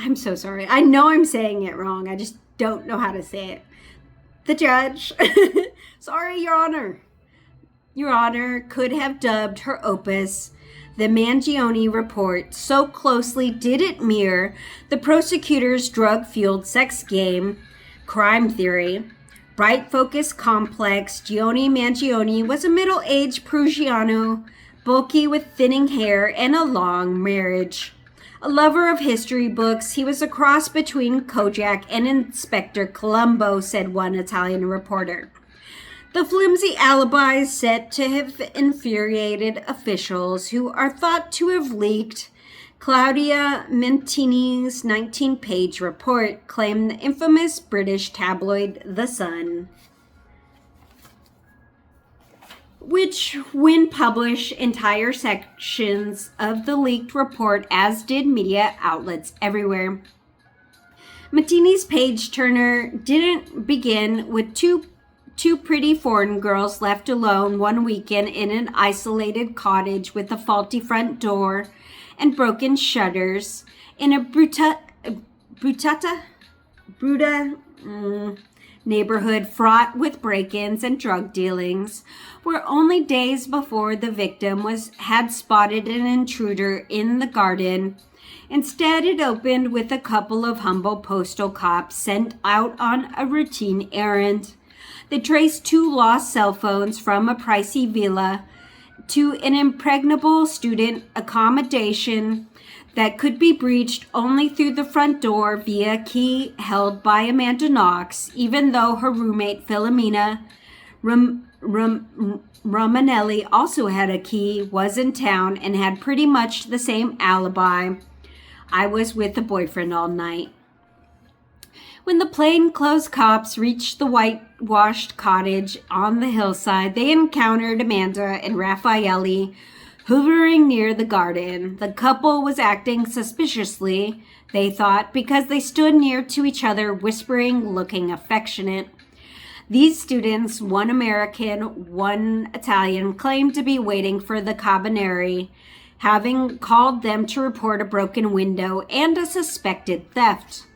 I'm so sorry. I know I'm saying it wrong. I just don't know how to say it. The judge. Sorry, Your Honor. Your Honor could have dubbed her opus the Mangione Report, so closely did it mirror the prosecutor's drug-fueled sex game, crime theory. Bright focus complex, Gianni Mangione was a middle-aged Prussiano, bulky with thinning hair and a long marriage. A lover of history books, he was a cross between Kojak and Inspector Columbo, said one Italian reporter. The flimsy alibi is said to have infuriated officials who are thought to have leaked Claudia Mentini's 19-page report, claimed the infamous British tabloid The Sun, which, when published, entire sections of the leaked report, as did media outlets everywhere. Mentini's page-turner didn't begin with two pretty foreign girls left alone one weekend in an isolated cottage with a faulty front door and broken shutters in a bruta neighborhood fraught with break-ins and drug dealings, where only days before the victim had spotted an intruder in the garden. Instead, it opened with a couple of humble postal cops sent out on a routine errand. They traced 2 lost cell phones from a pricey villa to an impregnable student accommodation that could be breached only through the front door via a key held by Amanda Knox, even though her roommate Philomena Romanelli also had a key, was in town, and had pretty much the same alibi. I was with a boyfriend all night. When the plainclothes cops reached the whitewashed cottage on the hillside, they encountered Amanda and Raffaele hovering near the garden. The couple was acting suspiciously, they thought, because they stood near to each other, whispering, looking affectionate. These students, one American, one Italian, claimed to be waiting for the Carabinieri, having called them to report a broken window and a suspected theft.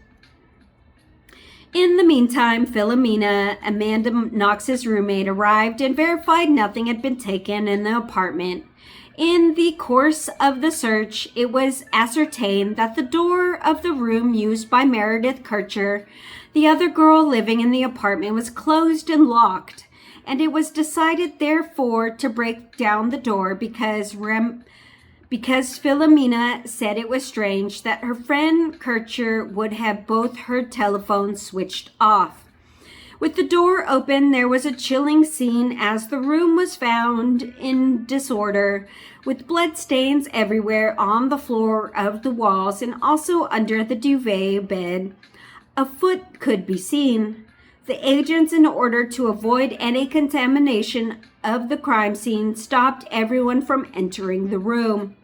In the meantime, Philomena, Amanda Knox's roommate, arrived and verified nothing had been taken in the apartment. In the course of the search, it was ascertained that the door of the room used by Meredith Kercher, the other girl living in the apartment, was closed and locked, and it was decided, therefore, to break down the door because Philomena said it was strange that her friend Kercher would have both her telephones switched off. With the door open, there was a chilling scene as the room was found in disorder, with blood stains everywhere on the floor of the walls and also under the duvet bed. A foot could be seen. The agents, in order to avoid any contamination of the crime scene, stopped everyone from entering the room.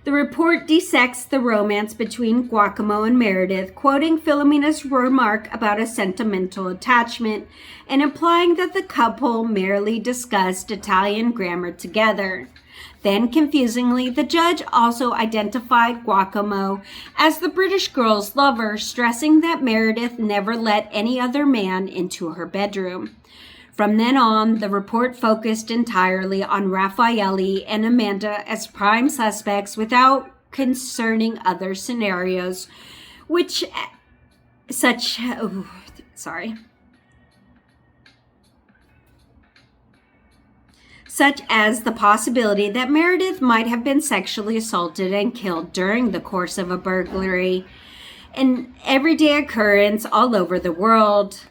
The report dissects the romance between Giacomo and Meredith, quoting Philomena's remark about a sentimental attachment and implying that the couple merely discussed Italian grammar together. Then, confusingly, the judge also identified Giacomo as the British girl's lover, stressing that Meredith never let any other man into her bedroom. From then on, the report focused entirely on Raffaele and Amanda as prime suspects without concerning other scenarios, such as the possibility that Meredith might have been sexually assaulted and killed during the course of a burglary, an everyday occurrence all over the world.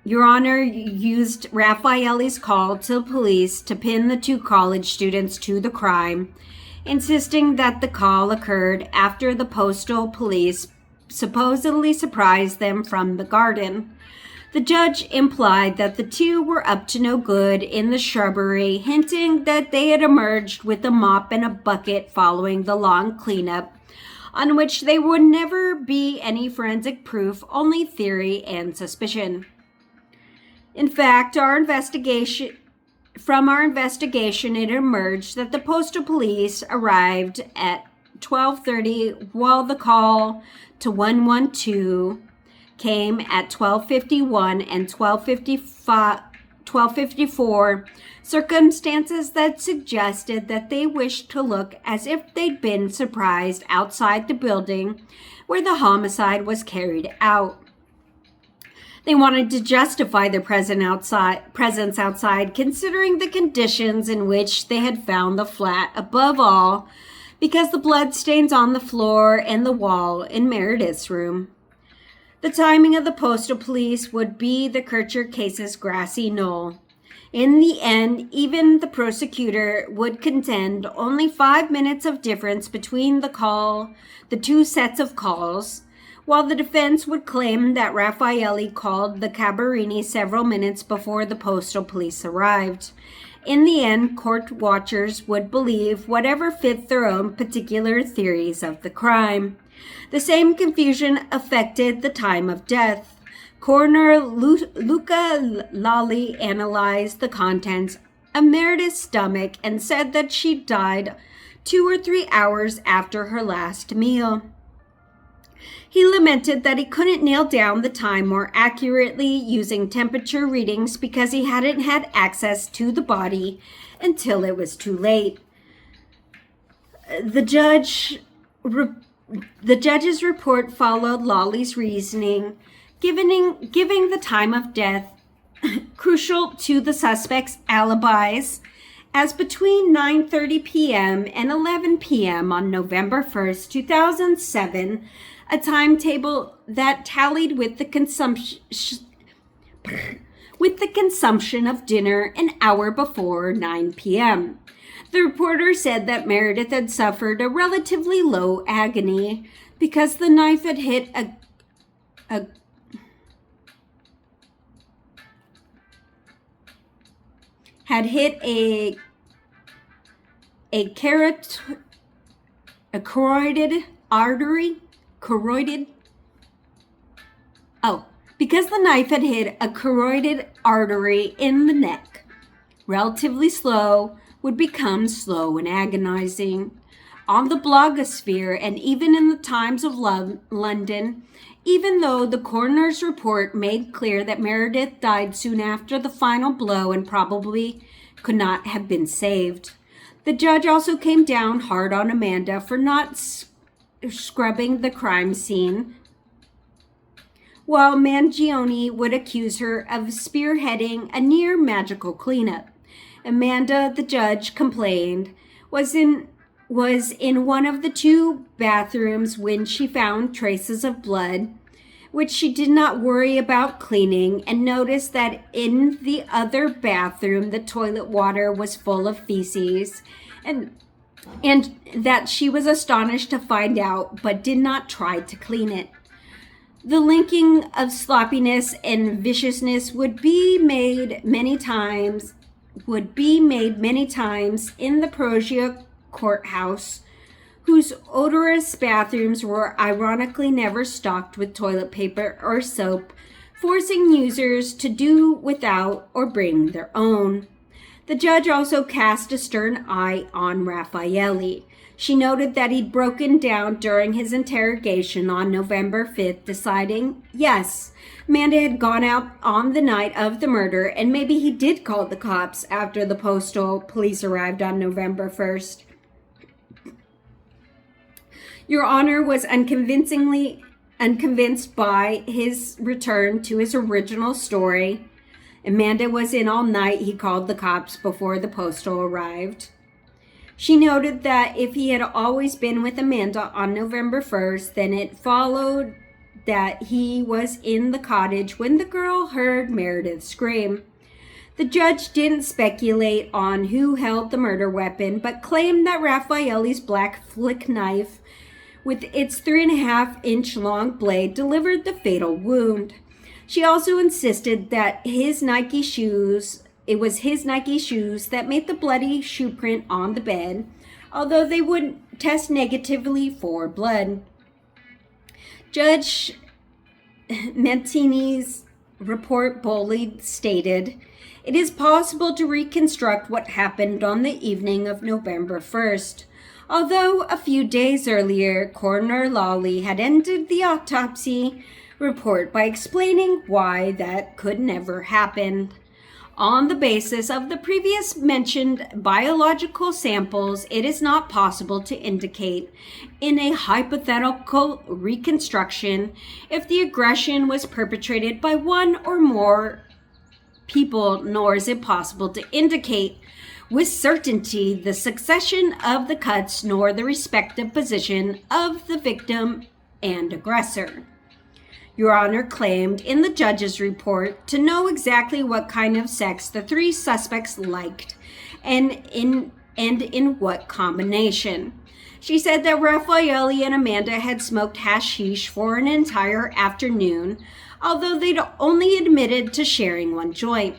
Your Honor used Raffaele's call to police to pin the 2 college students to the crime, insisting that the call occurred after the postal police supposedly surprised them from the garden. The judge implied that the 2 were up to no good in the shrubbery, hinting that they had emerged with a mop and a bucket following the long cleanup, on which there would never be any forensic proof, only theory and suspicion. In fact, from our investigation, it emerged that the postal police arrived at 12:30, while the call to 112 came at 12:51 and 12:54, circumstances that suggested that they wished to look as if they'd been surprised outside the building where the homicide was carried out. They wanted to justify their presence outside, considering the conditions in which they had found the flat, above all, because the bloodstains on the floor and the wall in Meredith's room. The timing of the postal police would be the Kercher case's grassy knoll. In the end, even the prosecutor would contend only 5 minutes of difference between the two sets of calls, while the defense would claim that Raffaelli called the Cabarini several minutes before the postal police arrived. In the end, court watchers would believe whatever fit their own particular theories of the crime. The same confusion affected the time of death. Coroner Luca Lally analyzed the contents of Meredith's stomach and said that she died 2 or 3 hours after her last meal. He lamented that he couldn't nail down the time more accurately using temperature readings because he hadn't had access to the body until it was too late. The judge's report followed Lawley's reasoning, giving the time of death crucial to the suspect's alibis as between 9:30 p.m. and 11 p.m. on November 1st, 2007, a timetable that tallied with the consumption of dinner an hour before 9 p.m. The reporter said that Meredith had suffered a relatively low agony because the knife had hit a carotid artery. Because the knife had hit a carotid artery in the neck. Relatively slow would become slow and agonizing. On the blogosphere and even in the Times of London, even though the coroner's report made clear that Meredith died soon after the final blow and probably could not have been saved. The judge also came down hard on Amanda for not scrubbing the crime scene, while Mangione would accuse her of spearheading a near magical cleanup. Amanda, the judge complained, was in one of the 2 bathrooms when she found traces of blood, which she did not worry about cleaning, and noticed that in the other bathroom the toilet water was full of feces, and that she was astonished to find out but did not try to clean it. The linking of sloppiness and viciousness would be made many times in the Perugia courthouse, whose odorous bathrooms were ironically never stocked with toilet paper or soap, forcing users to do without or bring their own. The judge also cast a stern eye on Raffaelli. She noted that he'd broken down during his interrogation on November 5th, deciding, yes, Amanda had gone out on the night of the murder, and maybe he did call the cops after the postal police arrived on November 1st. Your Honor was unconvinced by his return to his original story. Amanda was in all night. He called the cops before the postal arrived. She noted that if he had always been with Amanda on November 1st, then it followed that he was in the cottage when the girl heard Meredith scream. The judge didn't speculate on who held the murder weapon, but claimed that Raffaelli's black flick knife with its 3.5-inch long blade delivered the fatal wound. She also insisted that it was his Nike shoes that made the bloody shoe print on the bed, although they wouldn't test negatively for blood. Judge Mentini's report boldly stated, "It is possible to reconstruct what happened on the evening of November 1st. Although a few days earlier, Coroner Lawley had ended the autopsy report by explaining why that could never happen. On the basis of the previous mentioned biological samples, it is not possible to indicate in a hypothetical reconstruction if the aggression was perpetrated by one or more people, nor is it possible to indicate with certainty the succession of the cuts nor the respective position of the victim and aggressor. Your Honor claimed in the judge's report to know exactly what kind of sex the three suspects liked and in what combination. She said that Raffaele and Amanda had smoked hashish for an entire afternoon, although they'd only admitted to sharing one joint.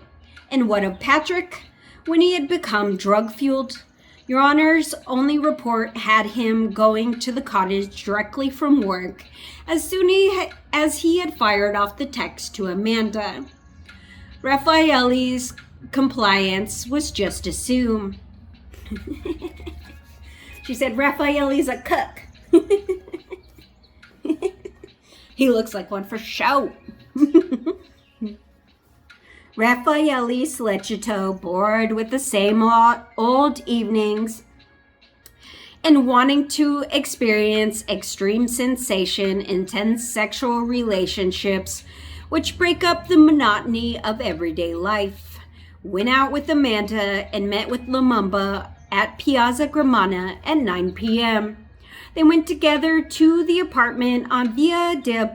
And what of Patrick? When he had become drug-fueled, Your Honor's only report had him going to the cottage directly from work as soon as he had fired off the text to Amanda. Raffaele's compliance was just assumed. She said, Raffaele's a cook. He looks like one for show. Raffaele Slecito, bored with the same old evenings and wanting to experience extreme sensation, intense sexual relationships which break up the monotony of everyday life, went out with Amanda and met with Lumumba at Piazza Gramana at 9 p.m. They went together to the apartment on Via de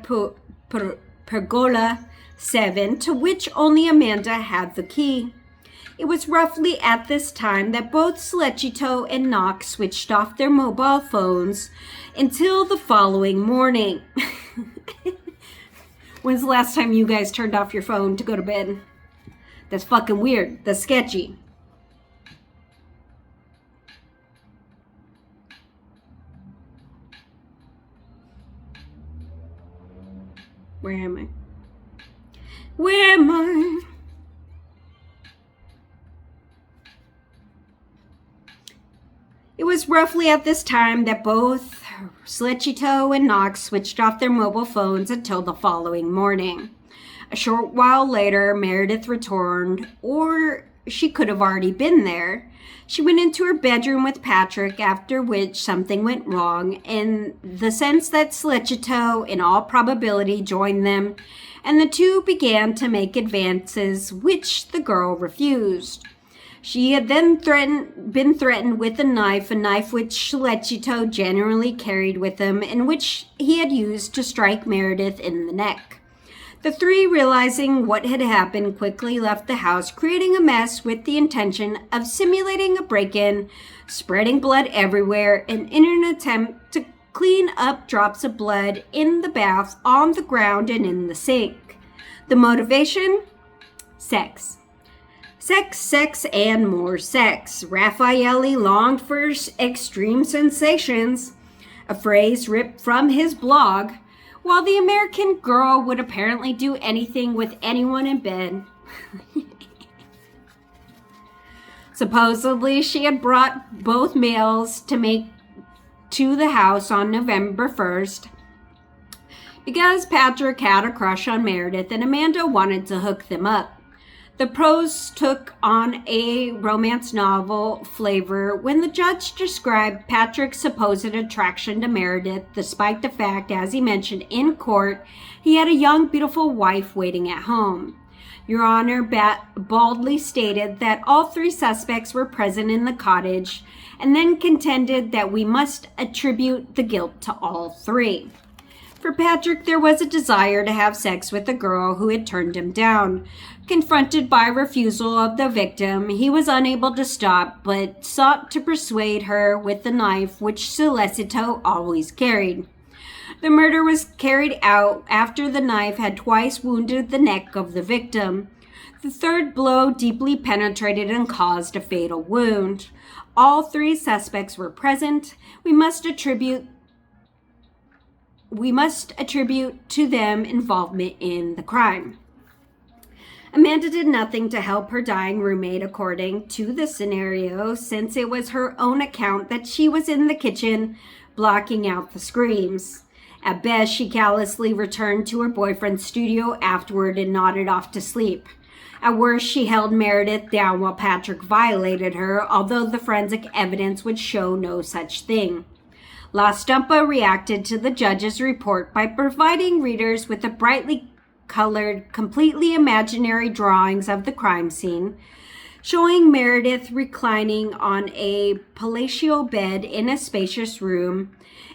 Pergola 7, to which only Amanda had the key. It was roughly at this time that both Slecito and Knox switched off their mobile phones until the following morning. When's the last time you guys turned off your phone to go to bed? That's fucking weird. That's sketchy. Where am I? Where am I? It was roughly at this time that both Slecito and Knox switched off their mobile phones until the following morning. A short while later, Meredith returned, or she could have already been there. She went into her bedroom with Patrick, after which something went wrong, in the sense that Slecito, in all probability, joined them, and the two began to make advances, which the girl refused. She had then been threatened with a knife which Slecito generally carried with him, and which he had used to strike Meredith in the neck. The three, realizing what had happened, quickly left the house, creating a mess with the intention of simulating a break-in, spreading blood everywhere, and in an attempt to clean up drops of blood in the bath, on the ground, and in the sink. The motivation? Sex. Sex, sex, and more sex. Raffaele longed for extreme sensations, a phrase ripped from his blog, while the American girl would apparently do anything with anyone in bed. Supposedly, she had brought both males to the house on November 1st because Patrick had a crush on Meredith and Amanda wanted to hook them up. The prose took on a romance novel flavor when the judge described Patrick's supposed attraction to Meredith, despite the fact, as he mentioned in court, he had a young, beautiful wife waiting at home. Your Honor baldly stated that all three suspects were present in the cottage, and then contended that we must attribute the guilt to all three. For Patrick, there was a desire to have sex with the girl who had turned him down. Confronted by refusal of the victim, he was unable to stop, but sought to persuade her with the knife which Slecito always carried. The murder was carried out after the knife had twice wounded the neck of the victim. The third blow deeply penetrated and caused a fatal wound. All three suspects were present. We must attribute to them involvement in the crime. Amanda did nothing to help her dying roommate according to the scenario, since it was her own account that she was in the kitchen blocking out the screams. At best, she callously returned to her boyfriend's studio afterward and nodded off to sleep. At worst, she held Meredith down while Patrick violated her, although the forensic evidence would show no such thing. La Stumpa reacted to the judge's report by providing readers with a brightly colored, completely imaginary drawings of the crime scene, showing Meredith reclining on a palatial bed in a spacious room,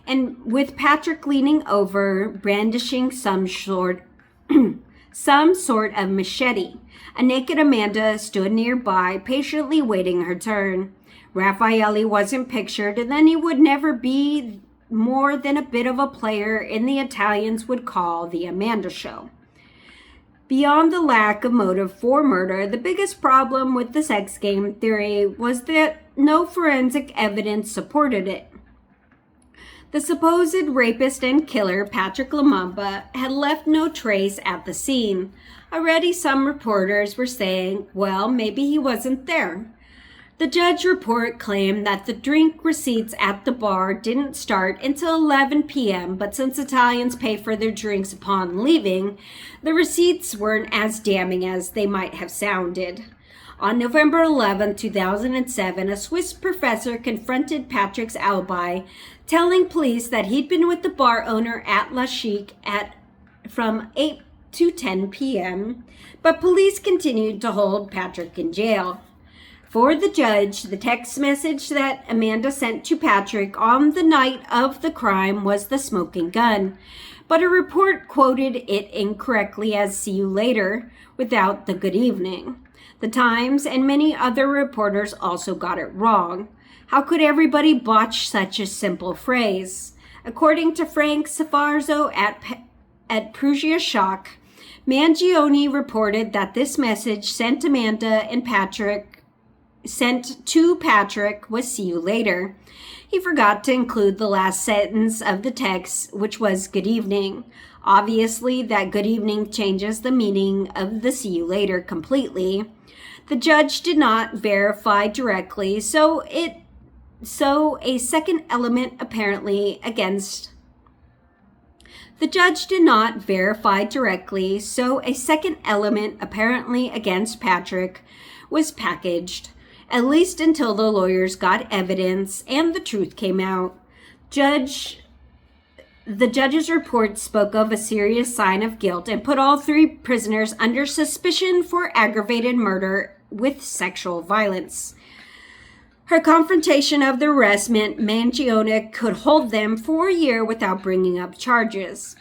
and with Patrick leaning over, brandishing some sort of machete. A naked Amanda stood nearby, patiently waiting her turn. Raffaele wasn't pictured, and then he would never be more than a bit of a player in the Italians would call the Amanda Show. Beyond the lack of motive for murder, the biggest problem with the sex game theory was that no forensic evidence supported it. The supposed rapist and killer, Patrick Lumumba, had left no trace at the scene. Already some reporters were saying, well, maybe he wasn't there. The judge report claimed that the drink receipts at the bar didn't start until 11 p.m., but since Italians pay for their drinks upon leaving, the receipts weren't as damning as they might have sounded. On November 11, 2007, a Swiss professor confronted Patrick's alibi, telling police that he'd been with the bar owner at La Chic from 8 to 10 p.m., but police continued to hold Patrick in jail. For the judge, the text message that Amanda sent to Patrick on the night of the crime was the smoking gun, but a report quoted it incorrectly as "see you later" without the "good evening." The Times and many other reporters also got it wrong. How could everybody botch such a simple phrase? According to Frank Sfarzo at Perugia Shock, Mangione reported that this message sent to Patrick was "see you later." He forgot to include the last sentence of the text, which was "good evening." Obviously, that "good evening" changes the meaning of the "see you later" completely. The judge did not verify directly, so a second element apparently against Patrick was packaged, at least until the lawyers got evidence and the truth came out. The judge's report spoke of a serious sign of guilt and put all three prisoners under suspicion for aggravated murder with sexual violence. Her confrontation of the arrest meant Mangione could hold them for a year without bringing up charges.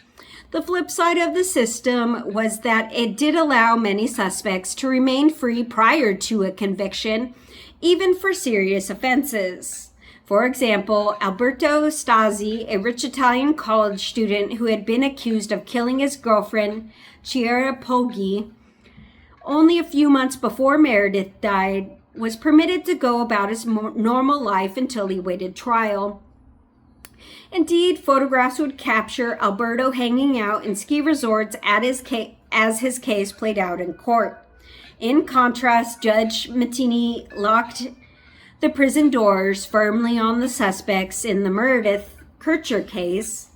The flip side of the system was that it did allow many suspects to remain free prior to a conviction, even for serious offenses. For example, Alberto Stasi, a rich Italian college student who had been accused of killing his girlfriend, Chiara Poggi, only a few months before Meredith died, was permitted to go about his normal life until he waited trial. Indeed, photographs would capture Alberto hanging out in ski resorts as his case played out in court. In contrast, Judge Mattini locked the prison doors firmly on the suspects in the Meredithkercher case,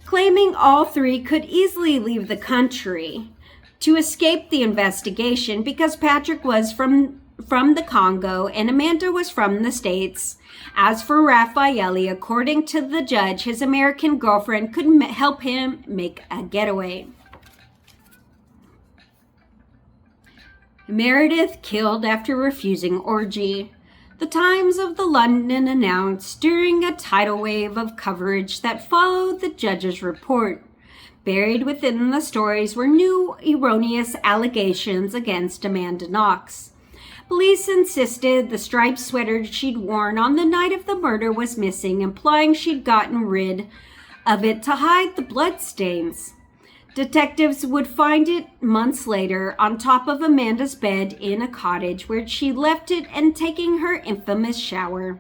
claiming all three could easily leave the country to escape the investigation because Patrick was from the Congo and Amanda was from the States. As for Raffaele, according to the judge, his American girlfriend could help him make a getaway. Meredith killed after refusing orgy. The Times of the London announced during a tidal wave of coverage that followed the judge's report. Buried within the stories were new erroneous allegations against Amanda Knox. Police insisted the striped sweater she'd worn on the night of the murder was missing, implying she'd gotten rid of it to hide the bloodstains. Detectives would find it months later on top of Amanda's bed in a cottage where she left it and taking her infamous shower.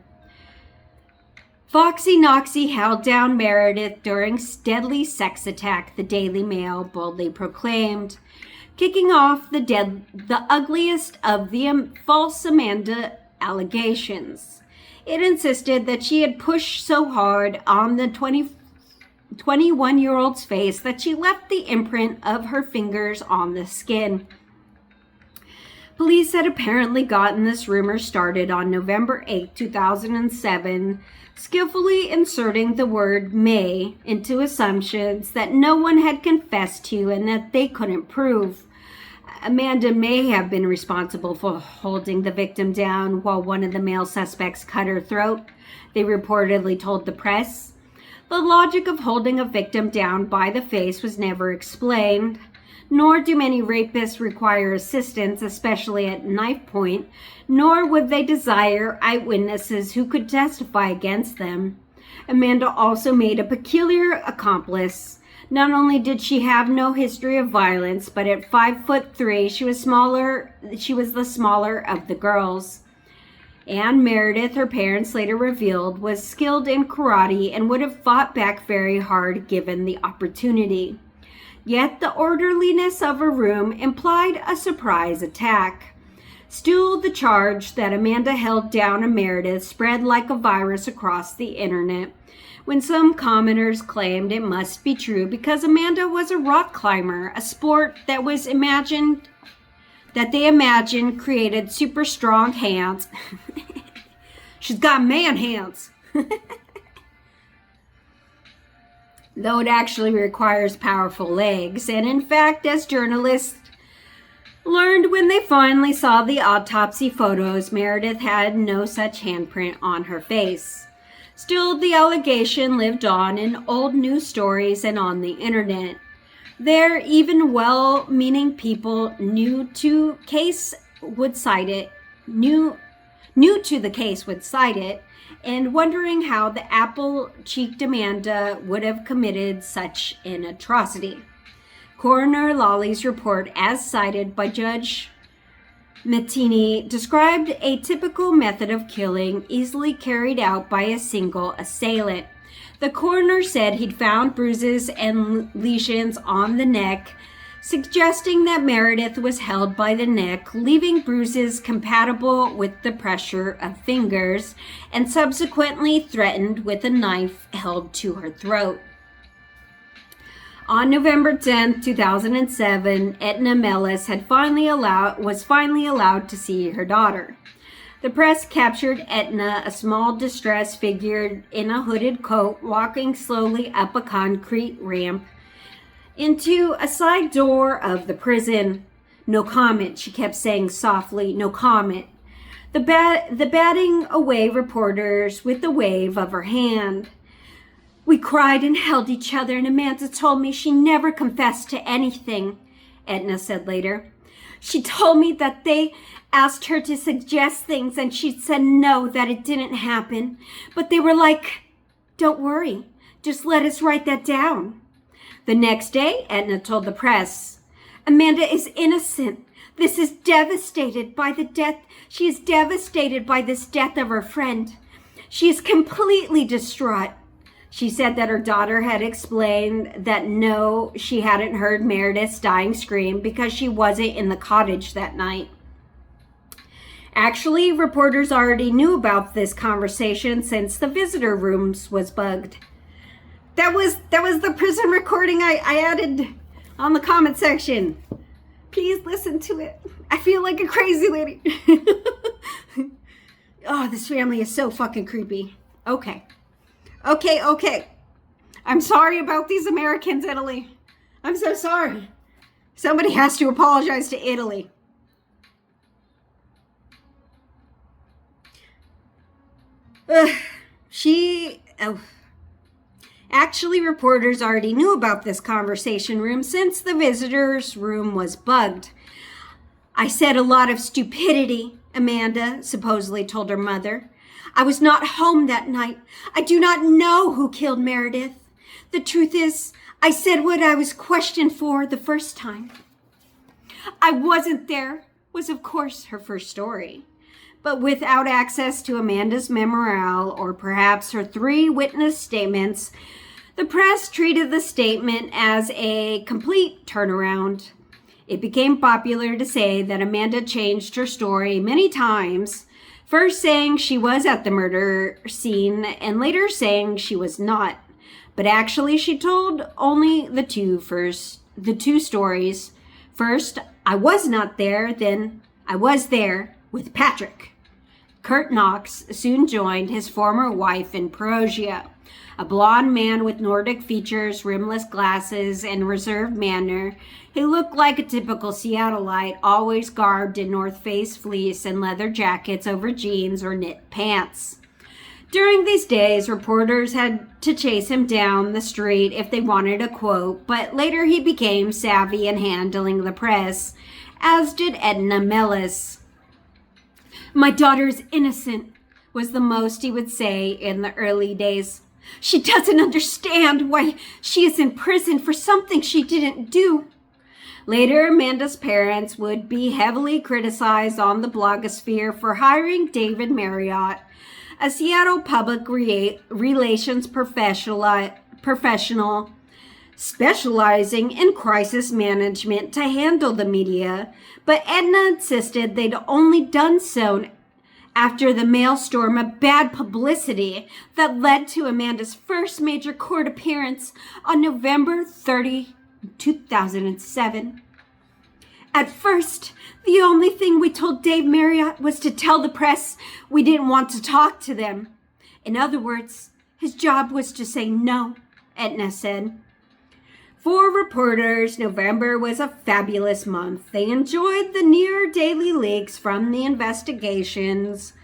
Foxy Knoxy held down Meredith during deadly sex attack, the Daily Mail boldly proclaimed. kicking off the ugliest of the false Amanda allegations. It insisted that she had pushed so hard on the 21-year-old's face that she left the imprint of her fingers on the skin. Police had apparently gotten this rumor started on November 8, 2007, skillfully inserting the word may into assumptions that no one had confessed to and that they couldn't prove. Amanda may have been responsible for holding the victim down while one of the male suspects cut her throat, they reportedly told the press. The logic of holding a victim down by the face was never explained, nor do many rapists require assistance, especially at knife point, nor would they desire eyewitnesses who could testify against them. Amanda also made a peculiar accomplice. Not only did she have no history of violence, but at 5'3", she was the smaller of the girls. Anne Meredith, her parents later revealed, was skilled in karate and would have fought back very hard given the opportunity. Yet the orderliness of her room implied a surprise attack. Still, the charge that Amanda held down a Meredith spread like a virus across the internet, when some commenters claimed it must be true because Amanda was a rock climber, a sport that they imagined created super strong hands. She's got man hands. Though it actually requires powerful legs. And in fact, as journalists learned when they finally saw the autopsy photos, Meredith had no such handprint on her face. Still, the allegation lived on in old news stories and on the internet. There, even well-meaning people new to the case would cite it, and wondering how the apple-cheeked Amanda would have committed such an atrocity. Coroner Lawley's report, as cited by Judge Mettini, described a typical method of killing easily carried out by a single assailant. The coroner said he'd found bruises and lesions on the neck, suggesting that Meredith was held by the neck, leaving bruises compatible with the pressure of fingers, and subsequently threatened with a knife held to her throat. On November 10, 2007, Etna Mellis was finally allowed to see her daughter. The press captured Etna, a small, distressed figure in a hooded coat, walking slowly up a concrete ramp into a side door of the prison. No comment, she kept saying softly, no comment. The batting away reporters with a wave of her hand. We cried and held each other, and Amanda told me she never confessed to anything, Etna said later. She told me that they asked her to suggest things and she said no, that it didn't happen. But they were like, don't worry, just let us write that down. The next day, Etna told the press, Amanda is innocent. She is devastated by this death of her friend. She is completely distraught. She said that her daughter had explained that no, she hadn't heard Meredith's dying scream because she wasn't in the cottage that night. Actually, reporters already knew about this conversation since the visitor rooms was bugged. That was the prison recording I added on the comment section. Please listen to it. I feel like a crazy lady. Oh, this family is so fucking creepy. Okay. I'm sorry about these Americans, Italy. I'm so sorry. Somebody has to apologize to Italy. Actually, reporters already knew about this conversation room since the visitors' room was bugged. I said a lot of stupidity, Amanda supposedly told her mother. I was not home that night. I do not know who killed Meredith. The truth is, I said what I was questioned for the first time. I wasn't there, was of course her first story. But without access to Amanda's memorial or perhaps her 3 witness statements, the press treated the statement as a complete turnaround. It became popular to say that Amanda changed her story many times, first saying she was at the murder scene and later saying she was not. But actually she told only the two stories. First, I was not there, then I was there with Patrick. Kurt Knox soon joined his former wife in Perugia, a blond man with Nordic features, rimless glasses, and reserved manner. He looked like a typical Seattleite, always garbed in North Face fleece and leather jackets over jeans or knit pants. During these days, reporters had to chase him down the street if they wanted a quote, but later he became savvy in handling the press, as did Edna Mellis. My daughter is innocent, was the most he would say in the early days. She doesn't understand why she is in prison for something she didn't do. Later, Amanda's parents would be heavily criticized on the blogosphere for hiring David Marriott, a Seattle public relations professional specializing in crisis management to handle the media, but Edna insisted they'd only done so after the maelstrom of bad publicity that led to Amanda's first major court appearance on November 30, 2007. At first, the only thing we told Dave Marriott was to tell the press we didn't want to talk to them. In other words, his job was to say no, Edna said. For reporters, November was a fabulous month. They enjoyed the near daily leaks from the investigations,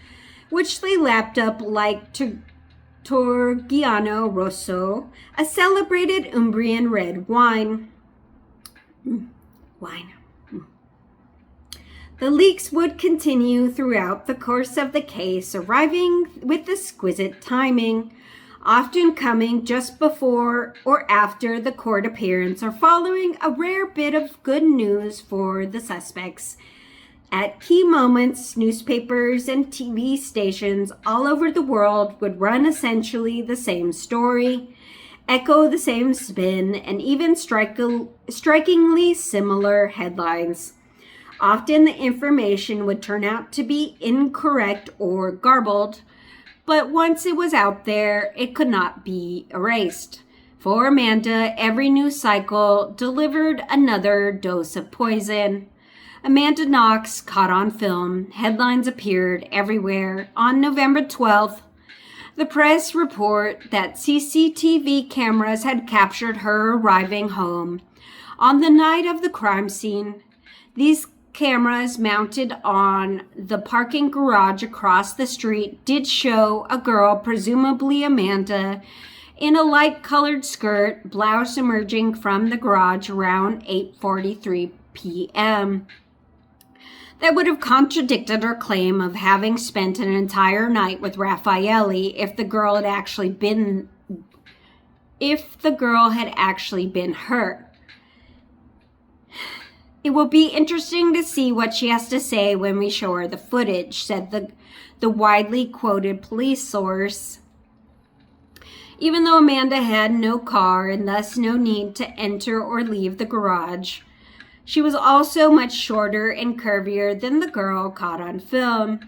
which they lapped up like Torgiano Rosso, a celebrated Umbrian red wine. The leaks would continue throughout the course of the case, arriving with exquisite timing, often coming just before or after the court appearance or following a rare bit of good news for the suspects. At key moments, newspapers and TV stations all over the world would run essentially the same story, echo the same spin, and even strikingly similar headlines. Often the information would turn out to be incorrect or garbled, but once it was out there, it could not be erased. For Amanda, every news cycle delivered another dose of poison. Amanda Knox caught on film. Headlines appeared everywhere. On November 12th, the press report that CCTV cameras had captured her arriving home on the night of the crime scene. These cameras mounted on the parking garage across the street did show a girl, presumably Amanda, in a light-colored skirt, blouse emerging from the garage around 8:43 p.m. That would have contradicted her claim of having spent an entire night with Raffaelli if the girl had actually been her. It will be interesting to see what she has to say when we show her the footage, said the widely quoted police source. Even though Amanda had no car and thus no need to enter or leave the garage, she was also much shorter and curvier than the girl caught on film.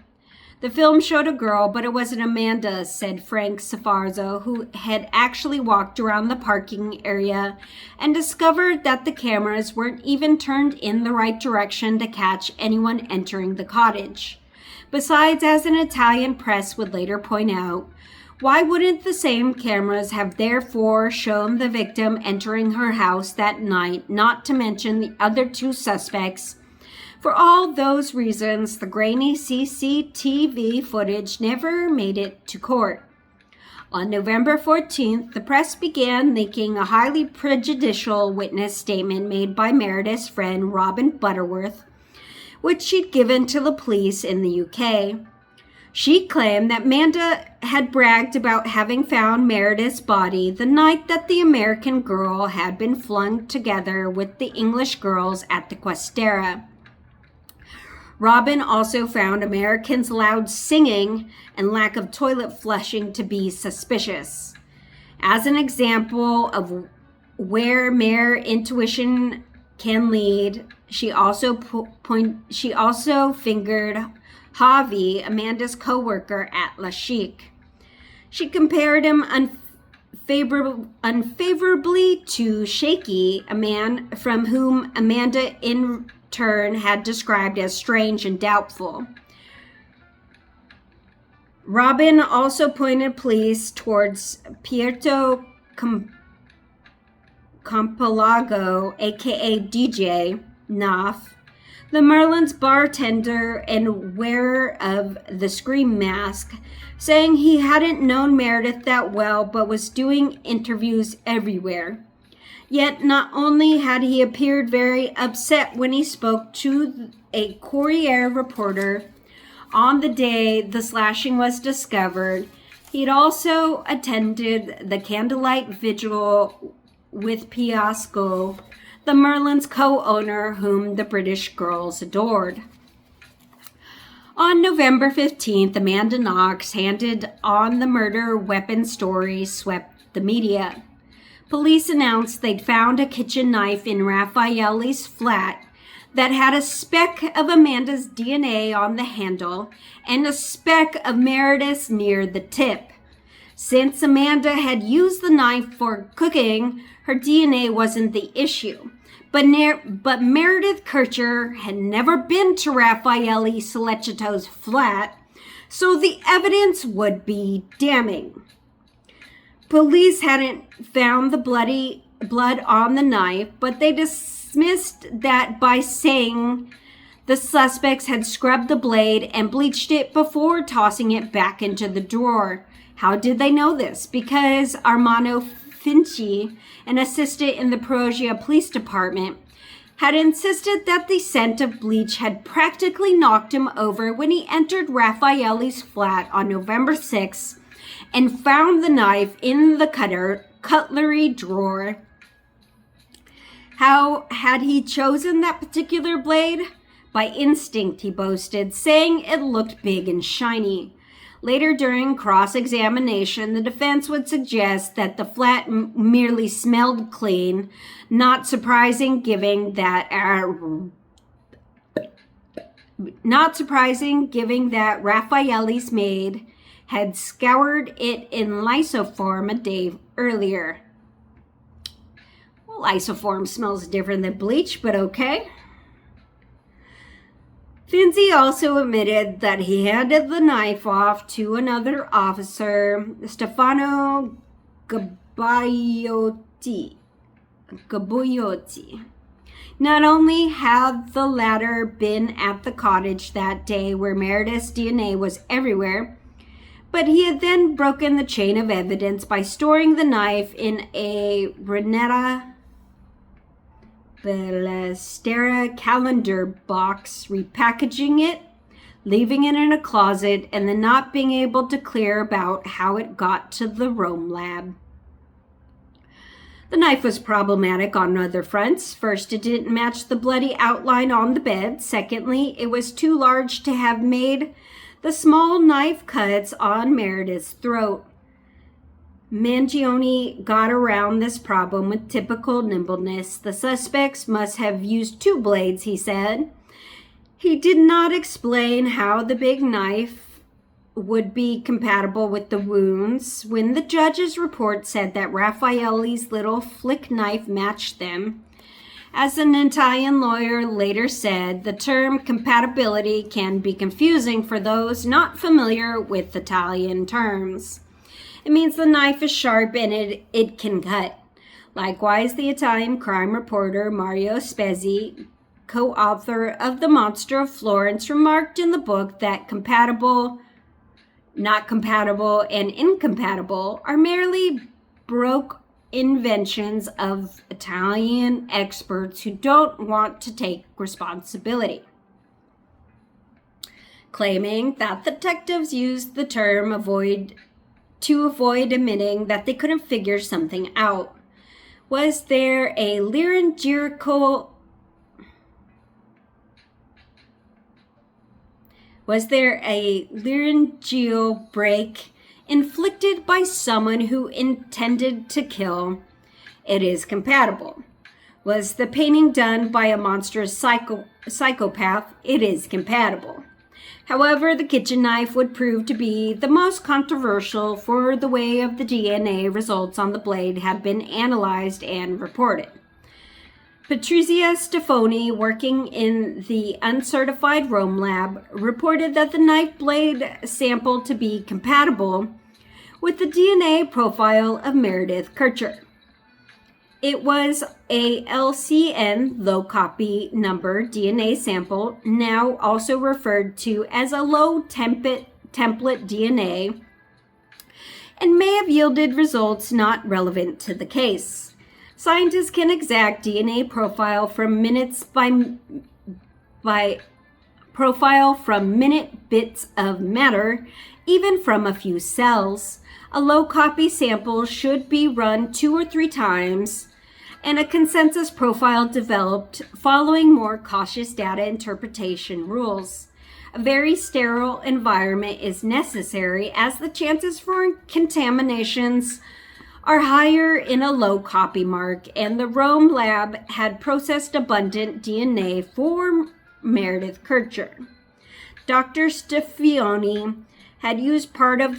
The film showed a girl, but it wasn't Amanda, said Frank Sfarzo, who had actually walked around the parking area and discovered that the cameras weren't even turned in the right direction to catch anyone entering the cottage. Besides, as an Italian press would later point out, why wouldn't the same cameras have therefore shown the victim entering her house that night, not to mention the other two suspects? For all those reasons, the grainy CCTV footage never made it to court. On November 14th, the press began leaking a highly prejudicial witness statement made by Meredith's friend Robin Butterworth, which she'd given to the police in the UK. She claimed that Amanda had bragged about having found Meredith's body the night that the American girl had been flung together with the English girls at the Questera. Robin also found Americans' loud singing and lack of toilet flushing to be suspicious. As an example of where mere intuition can lead. She also fingered Javi, Amanda's co-worker at La Chic. She compared him unfavorably to Shaky, a man from whom Amanda in turn had described as strange and doubtful. Robin also pointed police towards Pietro Campolago, aka DJ Knopf, the Merlin's bartender and wearer of the Scream mask, saying he hadn't known Meredith that well but was doing interviews everywhere. Yet not only had he appeared very upset when he spoke to a Courier reporter on the day the slashing was discovered, he'd also attended the candlelight vigil with Piasco, the Merlin's co-owner whom the British girls adored. On November 15th, Amanda Knox handed on the murder weapon story swept the media. Police announced they'd found a kitchen knife in Raffaelli's flat that had a speck of Amanda's DNA on the handle and a speck of Meredith's near the tip. Since Amanda had used the knife for cooking, her DNA wasn't the issue. But meredithkercher had never been to Raffaele Solecito's flat, so the evidence would be damning. Police hadn't found the blood on the knife, but they dismissed that by saying the suspects had scrubbed the blade and bleached it before tossing it back into the drawer. How did they know this? Because Armando Finci, an assistant in the Perugia Police Department, had insisted that the scent of bleach had practically knocked him over when he entered Raffaelle's flat on November 6th and found the knife in the cutlery drawer. How had he chosen that particular blade? By instinct, he boasted, saying it looked big and shiny. Later during cross-examination, the defense would suggest that the flat merely smelled clean, not surprising given that Raffaelle's maid had scoured it in lysoform a day earlier. Well, lysoform smells different than bleach, but okay. Finzi also admitted that he handed the knife off to another officer, Stefano Gabaiotti. Not only had the latter been at the cottage that day where Meredith's DNA was everywhere, but he had then broken the chain of evidence by storing the knife in a Renetta Ballestera calendar box, repackaging it, leaving it in a closet, and then not being able to clear about how it got to the Rome lab. The knife was problematic on other fronts. First, it didn't match the bloody outline on the bed. Secondly, it was too large to have made the small knife cuts on Meredith's throat. Mangione got around this problem with typical nimbleness. The suspects must have used two blades, he said. He did not explain how the big knife would be compatible with the wounds. When the judge's report said that Raffaelle's little flick knife matched them, as an Italian lawyer later said, the term compatibility can be confusing for those not familiar with Italian terms. It means the knife is sharp and it can cut. Likewise, the Italian crime reporter Mario Spezzi, co-author of The Monster of Florence, remarked in the book that compatible, not compatible, and incompatible are merely baroque inventions of Italian experts who don't want to take responsibility, claiming that detectives used the term to avoid admitting that they couldn't figure something out. Was there a laryngeal break inflicted by someone who intended to kill? It is compatible. Was the painting done by a monstrous psychopath? It is compatible. However, the kitchen knife would prove to be the most controversial, for the way of the DNA results on the blade have been analyzed and reported. Patrizia Stefani, working in the uncertified Rome lab, reported that the knife blade sampled to be compatible with the DNA profile of Meredith Kercher. It was a LCN, low copy number DNA sample, now also referred to as a low template DNA, and may have yielded results not relevant to the case. Scientists can exact DNA profile from minute bits of matter, even from a few cells. A low copy sample should be run 2 or 3 times, and a consensus profile developed following more cautious data interpretation rules. A very sterile environment is necessary, as the chances for contaminations are higher in a low copy mark, and the Rome lab had processed abundant DNA for Meredith Kercher. Dr. Stefioni had used part of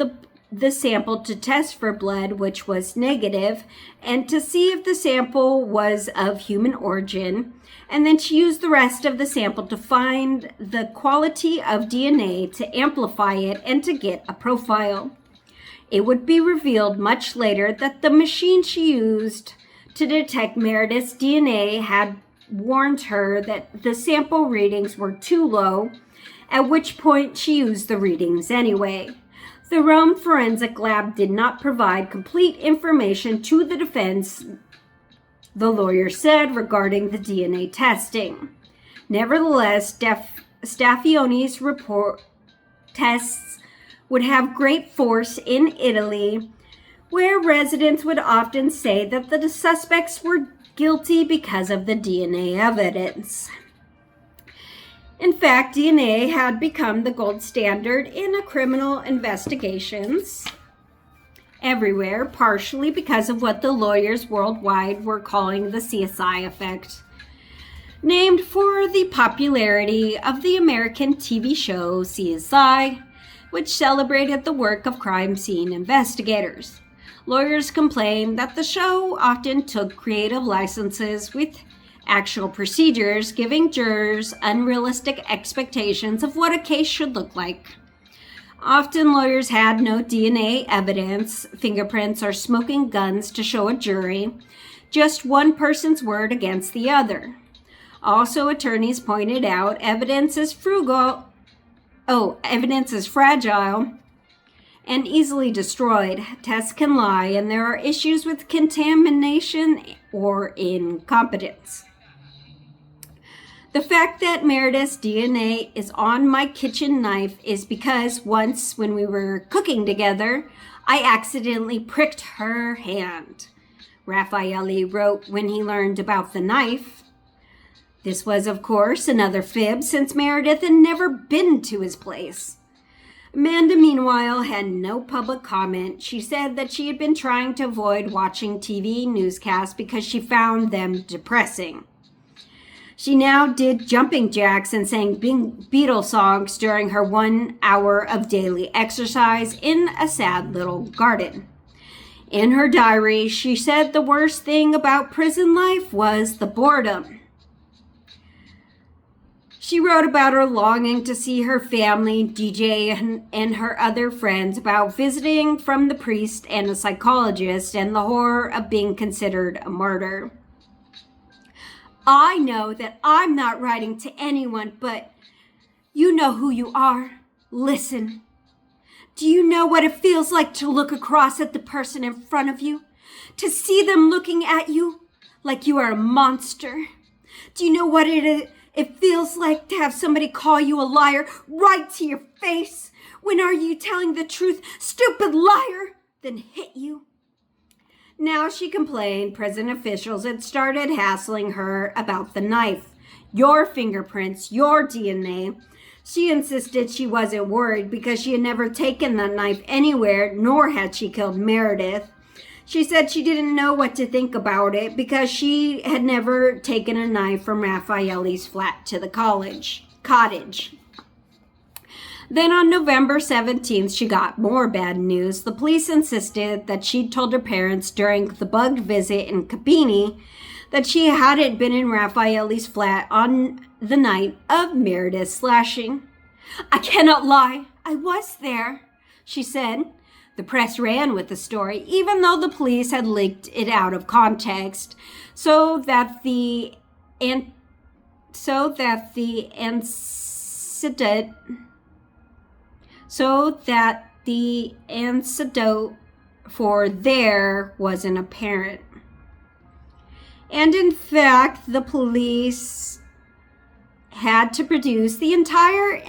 the sample to test for blood, which was negative, and to see if the sample was of human origin, and then she used the rest of the sample to find the quality of DNA to amplify it and to get a profile. It would be revealed much later that the machine she used to detect Meredith's DNA had warned her that the sample readings were too low, at which point she used the readings anyway. The Rome Forensic Lab did not provide complete information to the defense, the lawyer said, regarding the DNA testing. Nevertheless, Staffioni's report tests would have great force in Italy, where residents would often say that the suspects were guilty because of the DNA evidence. In fact, DNA had become the gold standard in criminal investigations everywhere, partially because of what the lawyers worldwide were calling the CSI effect, named for the popularity of the American TV show CSI, which celebrated the work of crime scene investigators. Lawyers complained that the show often took creative licenses with actual procedures, giving jurors unrealistic expectations of what a case should look like. Often lawyers had no DNA evidence, fingerprints, or smoking guns to show a jury, just one person's word against the other. Also, attorneys pointed out evidence is fragile and easily destroyed. Tests can lie, and there are issues with contamination or incompetence. The fact that Meredith's DNA is on my kitchen knife is because once, when we were cooking together, I accidentally pricked her hand, Raffaelli wrote when he learned about the knife. This was, of course, another fib, since Meredith had never been to his place. Amanda, meanwhile, had no public comment. She said that she had been trying to avoid watching TV newscasts because she found them depressing. She now did jumping jacks and sang Beatles songs during her 1 hour of daily exercise in a sad little garden. In her diary, she said the worst thing about prison life was the boredom. She wrote about her longing to see her family, DJ, and her other friends, about visiting from the priest and a psychologist, and the horror of being considered a martyr. I know that I'm not writing to anyone, but you know who you are. Listen. Do you know what it feels like to look across at the person in front of you? To see them looking at you like you are a monster? Do you know what it feels like to have somebody call you a liar right to your face? When are you telling the truth, stupid liar? Then hit you. Now, she complained prison officials had started hassling her about the knife. Your fingerprints, your DNA. She insisted she wasn't worried because she had never taken the knife anywhere, nor had she killed Meredith. She said she didn't know what to think about it because she had never taken a knife from Raffaelle's flat to the cottage. Then on November 17th, she got more bad news. The police insisted that she'd told her parents during the bugged visit in Capini that she hadn't been in Raffaelle's flat on the night of Meredith's slashing. "I cannot lie. I was there," she said. The press ran with the story, even though the police had leaked it out of context, so that the antidote for there wasn't apparent. And in fact, the police had to produce the entire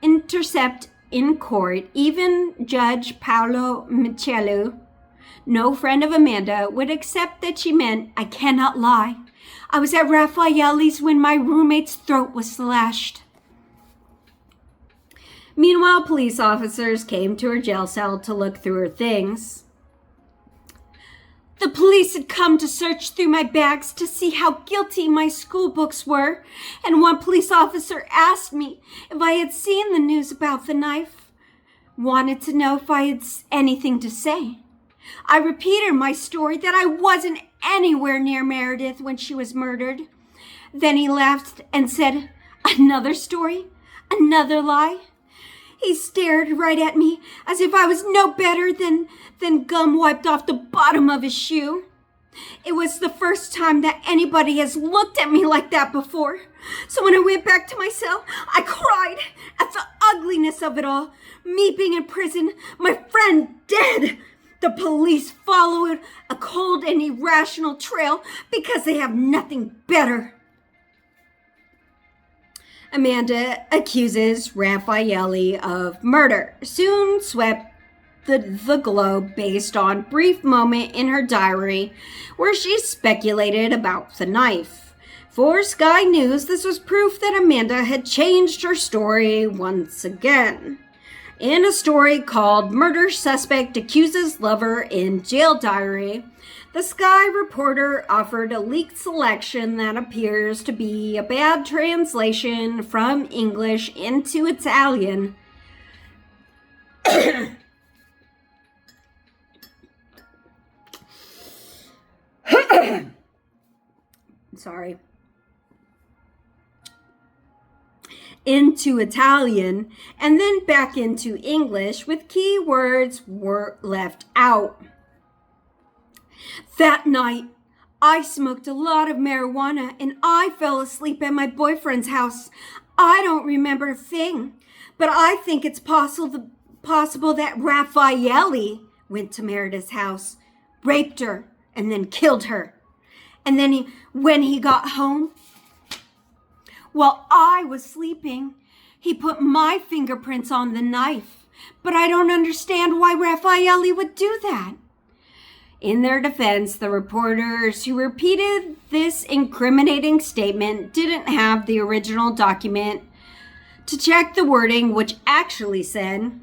intercept in court. Even Judge Paolo Michello, no friend of Amanda, would accept that she meant, "I cannot lie. I was at Raffaelle's when my roommate's throat was slashed." Meanwhile, police officers came to her jail cell to look through her things. "The police had come to search through my bags to see how guilty my school books were, and one police officer asked me if I had seen the news about the knife. Wanted to know if I had anything to say. I repeated my story that I wasn't anywhere near Meredith when she was murdered. Then he laughed and said, 'Another story? Another lie?' He stared right at me as if I was no better than gum wiped off the bottom of his shoe. It was the first time that anybody has looked at me like that before. So when I went back to my cell, I cried at the ugliness of it all. Me being in prison, my friend dead. The police followed a cold and irrational trail because they have nothing better." Amanda accuses Raffaelle of murder. Soon swept the globe based on a brief moment in her diary where she speculated about the knife. For Sky News, this was proof that Amanda had changed her story once again. In a story called "Murder Suspect Accuses Lover in Jail Diary," the Sky reporter offered a leaked selection that appears to be a bad translation from English into Italian. Sorry. Into Italian and then back into English with keywords were left out. "That night, I smoked a lot of marijuana and I fell asleep at my boyfriend's house. I don't remember a thing, but I think it's possible that Raffaelle went to Meredith's house, raped her, and then killed her. And then when he got home, while I was sleeping, he put my fingerprints on the knife. But I don't understand why Raffaelle would do that." In their defense, the reporters who repeated this incriminating statement didn't have the original document to check the wording, which actually said,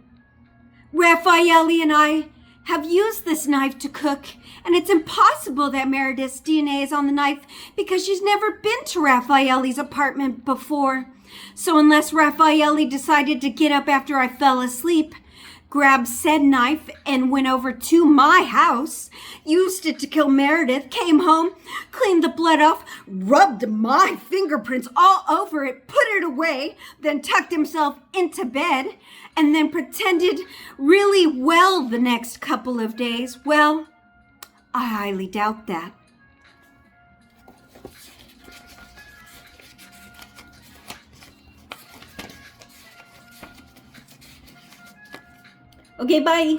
"Raffaelle and I have used this knife to cook, and it's impossible that Meredith's DNA is on the knife because she's never been to Raffaelle's apartment before. So unless Raffaelle decided to get up after I fell asleep, grabbed said knife and went over to my house, used it to kill Meredith, came home, cleaned the blood off, rubbed my fingerprints all over it, put it away, then tucked himself into bed, and then pretended really well the next couple of days, well, I highly doubt that." Okay, bye.